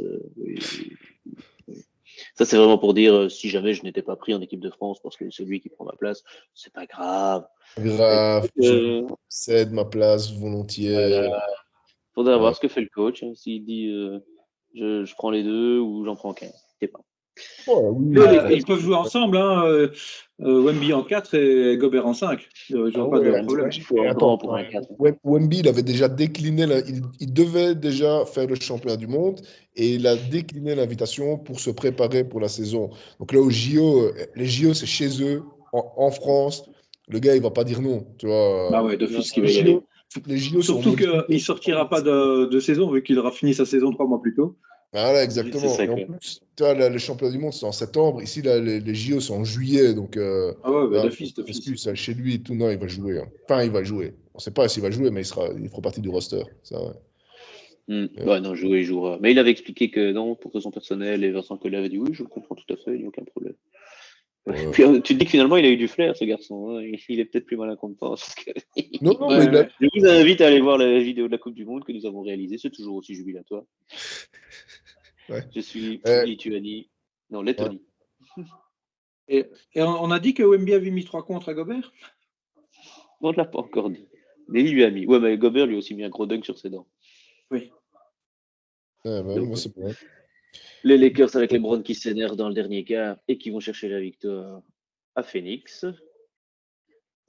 Ça, c'est vraiment pour dire si jamais je n'étais pas pris en équipe de France parce que c'est lui qui prend ma place, c'est pas grave. Je cède ma place volontiers. Voilà. Faudrait voir ce que fait le coach. Hein, s'il dit je prends les deux ou j'en prends qu'un. Je sais pas. Ils peuvent jouer ensemble, hein, Wemby en 4 et Gobert en 5. Pas de problème. Wemby, il avait déjà décliné, il devait déjà faire le championnat du monde et il a décliné l'invitation pour se préparer pour la saison. Donc là, aux JO, les JO, c'est chez eux, en France. Le gars, il va pas dire non. Tu vois. Bah ouais, d'office qu'il va y aller. Les JO surtout qu'il ne sortira pas de saison vu qu'il aura fini sa saison 3 mois plus tôt. Voilà, exactement. Et en plus, tu vois, les championnats du monde, c'est en septembre. Ici, là, les JO sont en juillet. Donc, d'office. Chez lui et tout, non, il va jouer. Hein. Enfin, il va jouer. On ne sait pas s'il va jouer, mais il fera partie du roster. Ça, ouais. Non, jouer, il jouera. Mais il avait expliqué que non, pour raison personnelle, et Vincent Collet avait dit oui, je comprends tout à fait, il n'y a aucun problème. Puis tu te dis que finalement, il a eu du flair, ce garçon. Hein. Il est peut-être plus malin qu'on ne pense. Non, mais Je vous invite à aller voir la vidéo de la Coupe du Monde que nous avons réalisée. C'est toujours aussi jubilatoire. Ouais. Je suis Lituanie. Non, Lettonie. Et on a dit que Wemby avait mis 3 contre à Gobert. On ne l'a pas encore dit. Mais il lui a mis. Ouais, mais Gobert lui a aussi mis un gros dunk sur ses dents. Oui. Moi, c'est bon. Les Lakers avec les Browns qui s'énervent dans le dernier quart et qui vont chercher la victoire à Phoenix.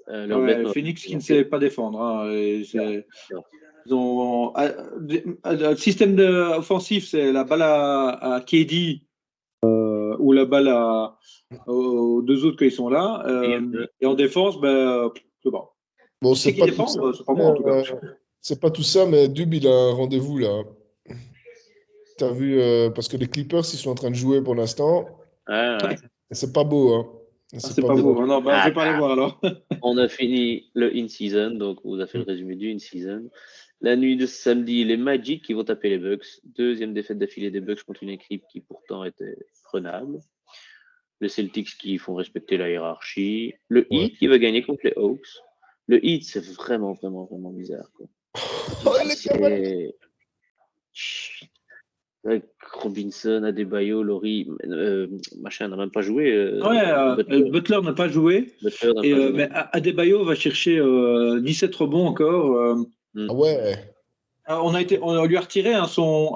Phoenix qui ne sait pas défendre. Hein, ils ont, le système offensif, c'est la balle à KD ou la balle aux 2 autres qui sont là. Et en défense, c'est bon. Bon, c'est pas, c'est pas moi en tout cas. C'est pas tout ça, mais Dub, il a un rendez-vous là. T'as vu, parce que les Clippers, ils sont en train de jouer pour l'instant. Ouais. C'est pas beau, hein. C'est pas beau. Non, je vais pas aller voir alors. On a fini le in-season, donc on vous a fait le résumé du in-season. La nuit de samedi, les Magic qui vont taper les Bucks. 2e défaite d'affilée des Bucks contre une équipe qui pourtant était prenable. Les Celtics qui font respecter la hiérarchie. Le Heat qui va gagner contre les Hawks. Le Heat, c'est vraiment, vraiment, vraiment bizarre. Quoi. Avec Robinson, Adebayo, Laurie, machin n'a même pas joué. Butler n'a pas joué. Mais Adebayo va chercher 17 rebonds encore. Ah ouais. On lui a retiré son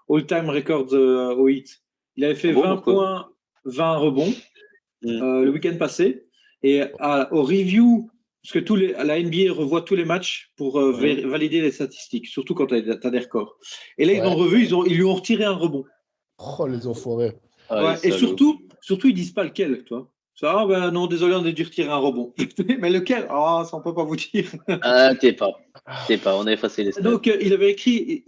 all-time record au Heat. Il avait fait 20 points, 20 rebonds le week-end passé. Et au review, parce que la NBA revoit tous les matchs pour valider les statistiques, surtout quand tu as des records. Et là, ils l'ont revu, ils lui ont retiré un rebond. Oh, les enfoirés. Et surtout, ils disent pas lequel, toi. Ça, non, désolé, on a dû retirer un rebond. Mais lequel? Ça, on peut pas vous dire. T'es pas. On a effacé les stats. Donc, il avait écrit,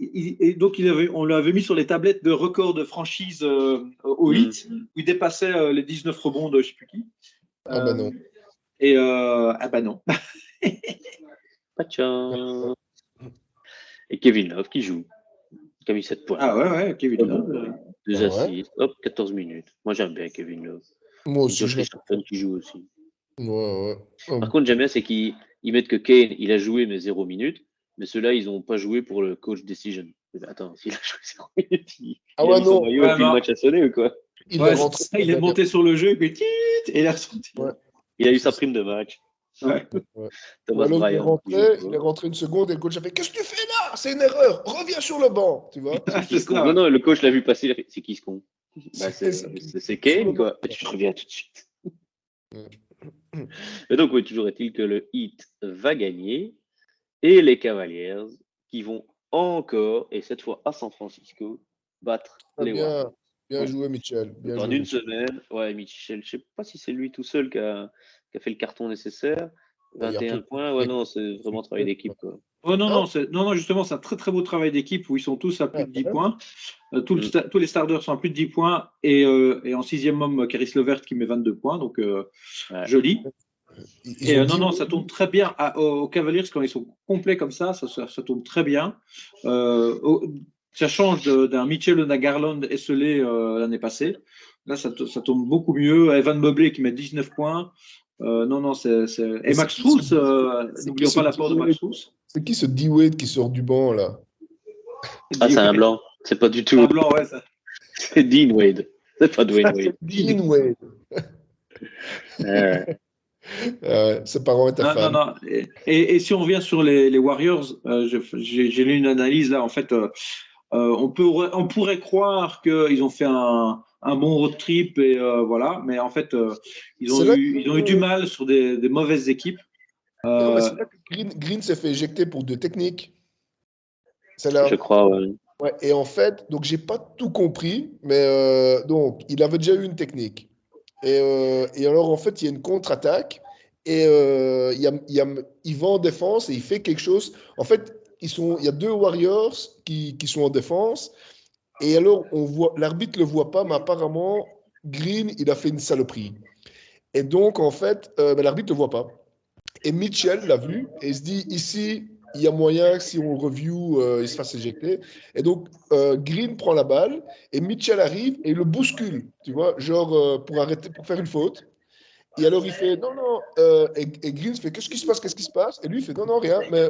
on l'avait mis sur les tablettes de record de franchise au Heat, où il dépassait les 19 rebonds de je sais plus qui. Non. Et non. Pas de chance. Et Kevin Love qui joue. Qui a mis 7 points. Ah ouais, Kevin Love. 2 assists. Hop, 14 minutes. Moi, j'aime bien Kevin Love. Moi aussi. Josh Richardson qui joue aussi. Ouais. Par contre, j'aime bien, c'est qu'ils mettent que Kane, il a joué, mais 0 minutes. Mais ceux-là, ils n'ont pas joué pour le coach decision. Attends, s'il a joué 0 minutes, il a mis son maillot et puis le match a sonné ou quoi? Il est monté sur le jeu et puis et il a ressorti. Ouais. Il a eu sa prime de match. Ouais. Thomas Bryan, il est rentré une seconde et le coach a fait: qu'est-ce que tu fais là? C'est une erreur, reviens sur le banc, tu vois. Non, le coach l'a vu passer, il a fait: c'est qui ce con? C'est Kane, quoi. Tu reviens tout de suite. Mais donc, oui, toujours est-il que le Heat va gagner et les Cavaliers qui vont encore, et cette fois à San Francisco, battre les Warriors. Bien joué, Mitchell. En une semaine, Mitchell, je ne sais pas si c'est lui tout seul qui a fait le carton nécessaire. 21 points, non, c'est vraiment travail d'équipe. Quoi. Non, justement, c'est un très très beau travail d'équipe où ils sont tous à plus de 10 points. Tous les starters sont à plus de 10 points et en 6e homme, Caris Levert qui met 22 points, donc joli. Non, ça tourne très bien aux Cavaliers quand ils sont complets comme ça tourne très bien. Ça change d'un Mitchell ou d'un Garland esselé l'année passée. Là, ça tourne beaucoup mieux. Evan Mobley qui met 19 points. Et Max Strus, n'oublions pas l'apport de Max Strus. C'est qui ce D-Wade qui sort du banc là? C'est un blanc. C'est pas du tout. Un blanc, ouais. C'est Dean Wade. C'est pas Dwayne Wade. Dean Wade. Ses parents étaient fans. Non. Et si on revient sur les Warriors, j'ai lu une analyse là. En fait, on pourrait croire qu'ils ont fait un bon road trip et voilà, mais en fait, ils ont eu du mal sur des mauvaises équipes. Non, mais c'est là que Green s'est fait éjecter pour 2 techniques. Je crois, ouais. Ouais, et en fait, donc j'ai pas tout compris, mais donc il avait déjà eu une technique. Et alors en fait, il y a une contre-attaque et il va en défense et il fait quelque chose. En fait, il y a 2 Warriors qui sont en défense. Et alors, l'arbitre ne le voit pas, mais apparemment, Green, il a fait une saloperie. Et donc, en fait, l'arbitre ne le voit pas. Et Mitchell l'a vu et il se dit, ici, il y a moyen que si on review, il se fasse éjecter. Et donc, Green prend la balle et Mitchell arrive et il le bouscule, tu vois, genre pour faire une faute. Et alors il fait non, non. Et Green fait qu'est-ce qui se passe? Qu'est-ce qui se passe? Et lui il fait non, non, rien. Mais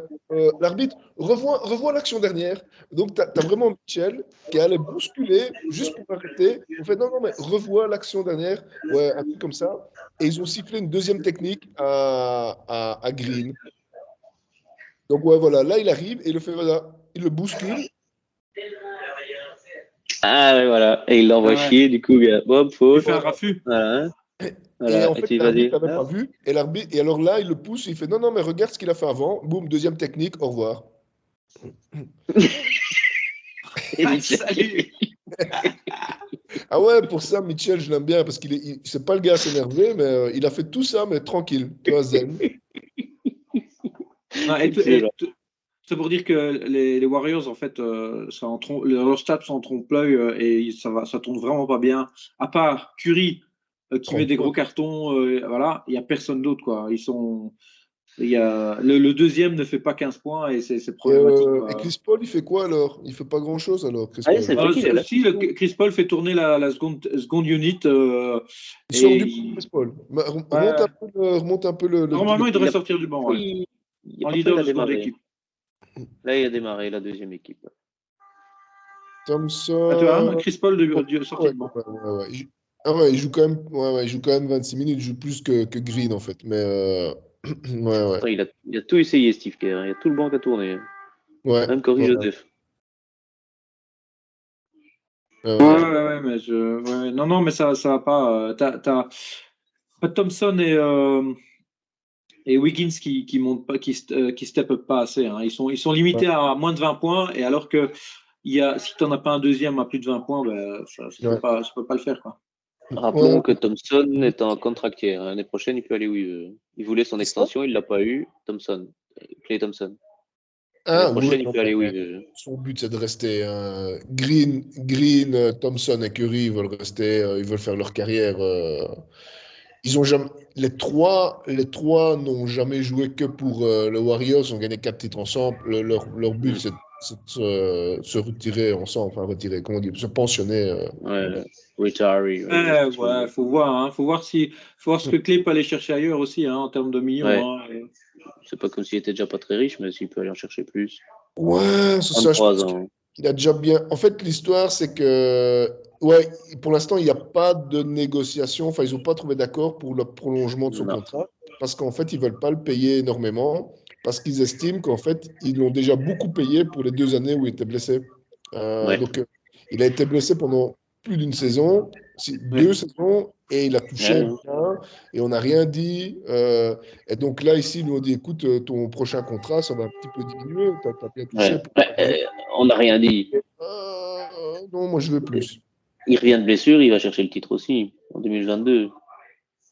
l'arbitre, revoit l'action dernière. Donc tu as vraiment Mitchell qui allait bousculer juste pour arrêter. On fait non, non, mais revois l'action dernière. Ouais, un truc comme ça. Et ils ont sifflé une deuxième technique à Green. Donc ouais, voilà, là il arrive et il le fait, voilà, il le bouscule. Ah, ouais, voilà. Et il l'envoie Ah ouais. chier, du coup, Bob, Il faute. fait un raffut. Voilà. Et Voilà. en Et fait, tu vas l'arbitre dire. n'avait pas vu. Et alors là, il le pousse, il fait non, non, mais regarde ce qu'il a fait avant. Boum, deuxième technique, au revoir. Et Mitchell. Salut. Ah ouais, pour ça, Mitchell, je l'aime bien parce c'est pas le gars à s'énerver, mais il a fait tout ça, mais tranquille, tu vois, zen. Non, Excellent. c'est pour dire que les Warriors, en fait, leurs stats sont en trompe-l'œil et ça tourne vraiment pas bien. À part Curry qui met des gros cartons, voilà, il n'y a personne d'autre, quoi. Le deuxième ne fait pas 15 points et c'est problématique, Et quoi. Chris Paul, il fait quoi alors? Il fait pas grand-chose alors, Chris Ah, Paul. c'est vrai qu'il est là. Si, Chris Paul fait tourner la seconde unit Il sort et du banc, Chris Paul. ouais, Remonte un peu normalement, il Il devrait a, sortir du banc, ouais. En Parfois, leader il a de seconde démarré. équipe. Là, il a démarré la deuxième équipe. Ah, tu vois, Thompson. Chris Paul sorti Ouais, de banc. ouais. Ah ouais, il joue quand même, il joue quand même 26 minutes, il joue plus que Green en fait. Mais ouais. Attends, il a tout essayé, Steve Kerr. Il y a tout le banc qui a tourné. Ouais, Même Corey ouais, Joseph. Ouais, mais ouais, non, mais ça va pas. T'as Thompson et Wiggins qui montent pas, qui step up pas assez. Hein. Ils sont limités à moins de 20 points et alors que si t'en as pas un deuxième à plus de 20 points, ben, ça peut pas le faire, quoi. Rappelons ouais. que Thompson est en contractier. L'année prochaine, il peut aller où il veut. Il voulait son C'est ça? extension, il l'a pas eu. Clay Thompson. L'année Ah oui, prochaine, il non, peut aller où il mais veut. son but c'est de rester. Green, Thompson et Curry ils veulent rester, ils veulent faire leur carrière. Ils ont jamais, les trois n'ont jamais joué que pour le Warriors, ils ont gagné 4 titres ensemble. Leur but c'est de se retirer ensemble, enfin retirer, comment dire, se pensionner. Ouais, retiree. Ouais, faut voir, hein. Faut voir ce que Clay peut aller chercher ailleurs aussi, hein, en termes de millions. Ouais. Hein. C'est pas comme s'il était déjà pas très riche, mais s'il peut aller en chercher plus. Ouais, c'est ça, je 33 pense ans. qu'il a déjà bien. En fait, l'histoire, c'est que, ouais, pour l'instant, il n'y a pas de négociation. Enfin, ils n'ont pas trouvé d'accord pour le prolongement de son Non. contrat parce qu'en fait, ils ne veulent pas le payer énormément parce qu'ils estiment qu'en fait, ils l'ont déjà beaucoup payé pour les 2 années où il était blessé. Ouais. Donc, il a été blessé pendant plus d'une saison, Ouais. 2 saisons, et il a touché Ouais. rien, et on n'a rien dit. Et donc là, ici, ils nous ont dit, écoute, ton prochain contrat, ça va un petit peu diminuer, tu as bien touché. Ouais. On n'a rien dit. Non, moi, je veux plus. Il revient de blessure, il va chercher le titre aussi en 2022.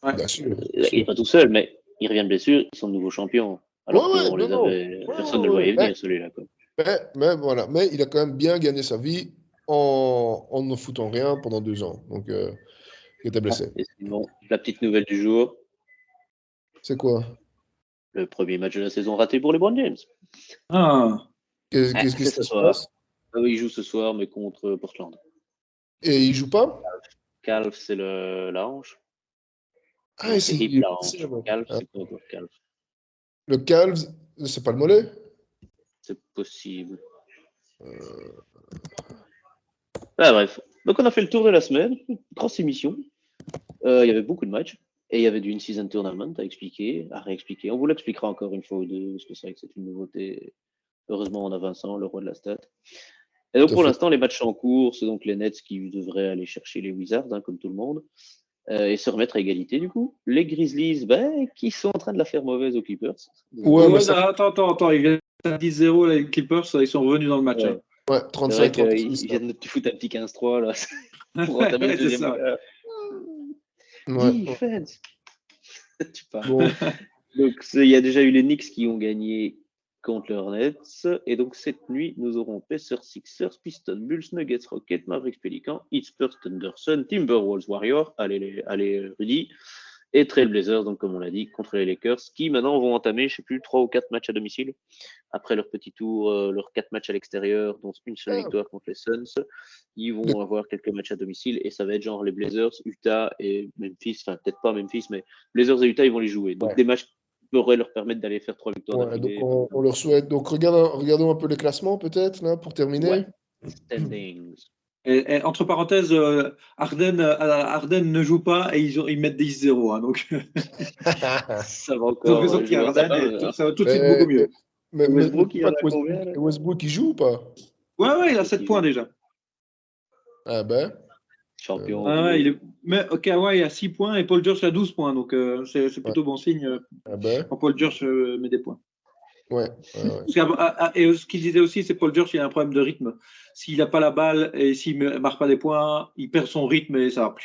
Ouais. Bien sûr. Il n'est pas tout seul, mais il revient de blessure, ils sont de nouveaux champions. Alors Ouais, qu'on non, les non. avait. Ouais, Personne ne ouais, le ouais. voyait venir, celui-là. Quoi. Mais voilà, mais il a quand même bien gagné sa vie en ne foutant rien pendant 2 ans. Donc, il était blessé. Et sinon, la petite nouvelle du jour, C'est quoi? le premier match de la saison raté pour les LeBron James. Ah. Qu'est-ce qui C'est ce se soir. passe? Ah oui, il joue ce soir, mais contre Portland. Et il joue pas? Calf, c'est la hanche. Ah, Non, et c'est c'est hip, il est la blessé, hanche. alors. Calf, Hein? c'est quoi encore Calf? Le calve, c'est pas le mollet? C'est possible. Ah, bref. Donc, on a fait le tour de la semaine. Grosse émission. Il y avait beaucoup de matchs. Et il y avait du in-season tournament à expliquer, à réexpliquer. On vous l'expliquera encore une fois ou deux, parce que c'est vrai que c'est une nouveauté. Heureusement, on a Vincent, le roi de la stat. Et donc, Tout à pour fait. l'instant, les matchs sont en cours. C'est donc les Nets qui devraient aller chercher les Wizards, hein, comme tout le monde, et se remettre à égalité, du coup. Les Grizzlies, qui sont en train de la faire mauvaise aux Clippers. Ouais, mais Ouais, ça, attends. Ils viennent à 10-0, les Clippers, ils sont revenus dans le match. Ouais. ouais, C'est vrai 35-36. qu'ils viennent de te foutre un petit 15-3 là, pour Hein. entamer le Ouais, c'est deuxième ça. quart. Ouais. Defense. Tu parles. Bon, Donc, il y a déjà eu les Knicks qui ont gagné contre les Hornets. Et donc, cette nuit, nous aurons Pacers, Sixers, Pistons, Bulls, Nuggets, Rockets, Mavericks, Pelicans, Heat, Spurs, Thunder, Sun, Timberwolves, Warriors. Allez, Rudy. Et Trailblazers, donc comme on l'a dit, contre les Lakers, qui maintenant vont entamer, je sais plus, 3 ou 4 matchs à domicile. Après leur petit tour, leurs 4 matchs à l'extérieur, dont une seule victoire contre les Suns, ils vont avoir quelques matchs à domicile et ça va être genre les Blazers, Utah et Memphis, enfin peut-être pas Memphis, mais Blazers et Utah, ils vont les jouer. Donc des matchs qui pourraient leur permettre d'aller faire 3 victoires d'affilée. Donc on leur souhaite. Donc regardons un peu les classements peut-être, là, pour terminer. Ouais. Standings. Et entre parenthèses, Harden ne joue pas et ils mettent 10-0. Hein, donc, ça va encore. Ça va tout de suite beaucoup mieux. Mais Westbrook, il joue ou pas? Ouais, il a 7 points déjà. Ah ben. Champion. Mais Kawhi a 6 points et Paul George a 12 points. Donc, c'est plutôt bon signe quand Paul George met des points. Ouais. Et ce qu'il disait aussi, c'est Paul George, il a un problème de rythme. S'il n'a pas la balle et s'il ne marque pas des points, il perd son rythme et ça.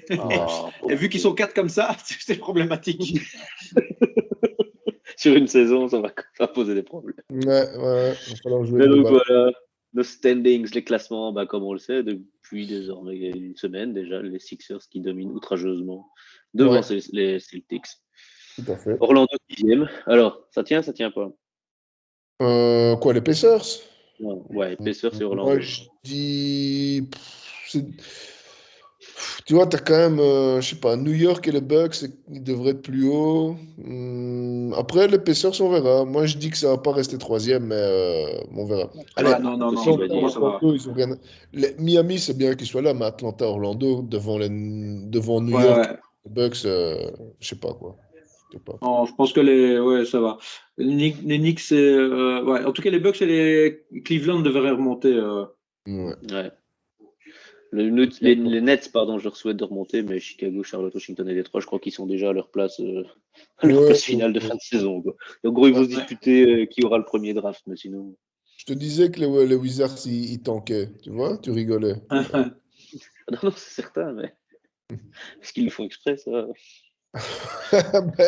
Et vu qu'ils sont 4 comme ça, c'est problématique. Sur une saison, ça va poser des problèmes. Ouais. Il va falloir jouer. Mais donc voilà, nos standings, les classements, comme on le sait, depuis désormais une semaine déjà, les Sixers qui dominent outrageusement devant les Celtics. Tout à fait. Orlando 10e. Alors, ça tient pas? Quoi, les Pacers? Ouais, Pacers et Orlando. Moi, je dis... Tu vois, tu as quand même, je sais pas, New York et les Bucks, ils devraient être plus haut. Après, les Pacers, on verra. Moi, je dis que ça va pas rester 3e, mais on verra. Allez, non, ça va. Miami, c'est bien qu'ils soient là, mais Atlanta, Orlando, devant New York, les Bucks, je sais pas quoi. Non, je pense que ça va. Les Knicks, en tout cas, les Bucks et les Cleveland devraient remonter. Ouais. Les Nets, pardon, je leur souhaite de remonter, mais Chicago, Charlotte, Washington et Détroit, je crois qu'ils sont déjà à leur place finale de fin de saison. Quoi. En gros, ils vont se disputer qui aura le premier draft, mais sinon. Je te disais que les Wizards, ils tankaient, tu vois, tu rigolais. Non, c'est certain, mais est-ce qu'ils le font exprès, ça?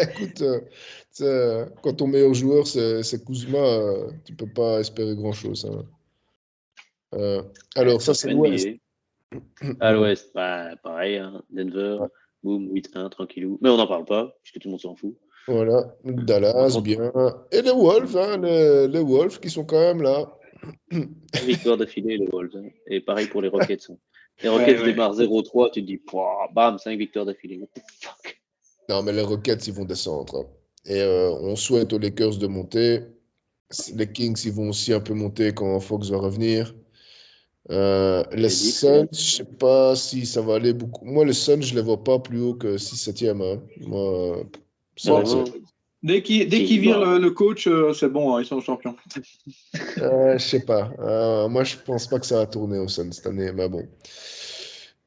Écoute, quand ton meilleur joueur c'est Kuzma, tu peux pas espérer grand-chose. Hein. Alors, ça c'est l'Ouest. À l'Ouest, pareil, hein, Denver, boum, 8-1, tranquillou. Mais on n'en parle pas, puisque tout le monde s'en fout. Voilà, Dallas, bien. Et les Wolves, hein, les Wolves qui sont quand même là. Victoire d'affilée, les Wolves. Hein. Et pareil pour les Rockets. Hein. Les Rockets démarrent 0-3, tu te dis, bam, 5 victoires d'affilée. What the fuck? Non, mais les Rockets, ils vont descendre. Hein. Et on souhaite aux Lakers de monter. Les Kings, ils vont aussi un peu monter quand Fox va revenir. Les Suns, je sais pas si ça va aller beaucoup. Moi, les Suns, je les vois pas plus haut que 6-7e. Hein. Moi, dès qu'ils virent le coach, c'est bon, hein, ils sont champions. Je sais pas. Moi, je pense pas que ça va tourner au Suns cette année, mais bon.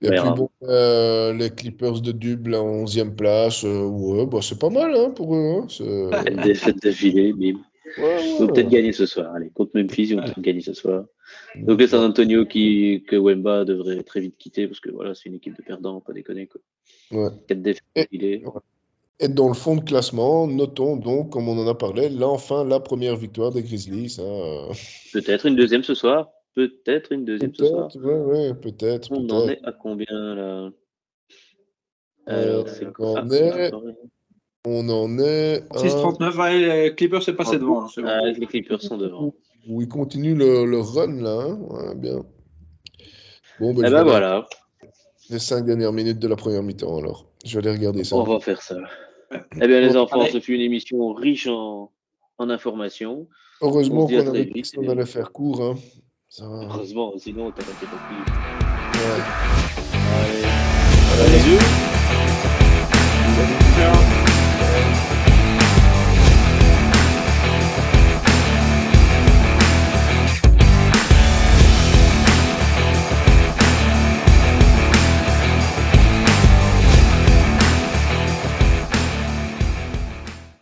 Et puis bon, les Clippers de Dublin en 11e place, c'est pas mal hein, pour eux. Hein. Une défaite d'affilée, bim. Ils vont peut-être gagner ce soir. Allez, contre Memphis, ils vont peut-être gagner ce soir. Donc les San Antonio que Wemba devrait très vite quitter parce que voilà, c'est une équipe de perdants, pas déconner quoi. 4 défaites d'affilée. Et dans le fond de classement, notons donc, comme on en a parlé, là enfin la première victoire des Grizzlies. Hein. Peut-être une deuxième ce soir. Peut-être une deuxième ce soir. Ouais, peut-être. On en est à combien là? Alors, c'est on en est 6-39, les Clippers c'est passé devant. Hein, bon. Les Clippers sont devant. Où ils continuent le run là. Hein. Ouais, bien. Bon, voilà. Les 5 dernières minutes de la première mi-temps alors. Je vais aller regarder ça. On va faire ça. Eh bien les enfants, ce fut une émission riche en informations. Heureusement qu'on avait dit qu'on allait faire court. Hein. Ça... Heureusement, sinon t'as pas été compris. Allez. Les yeux. Ciao.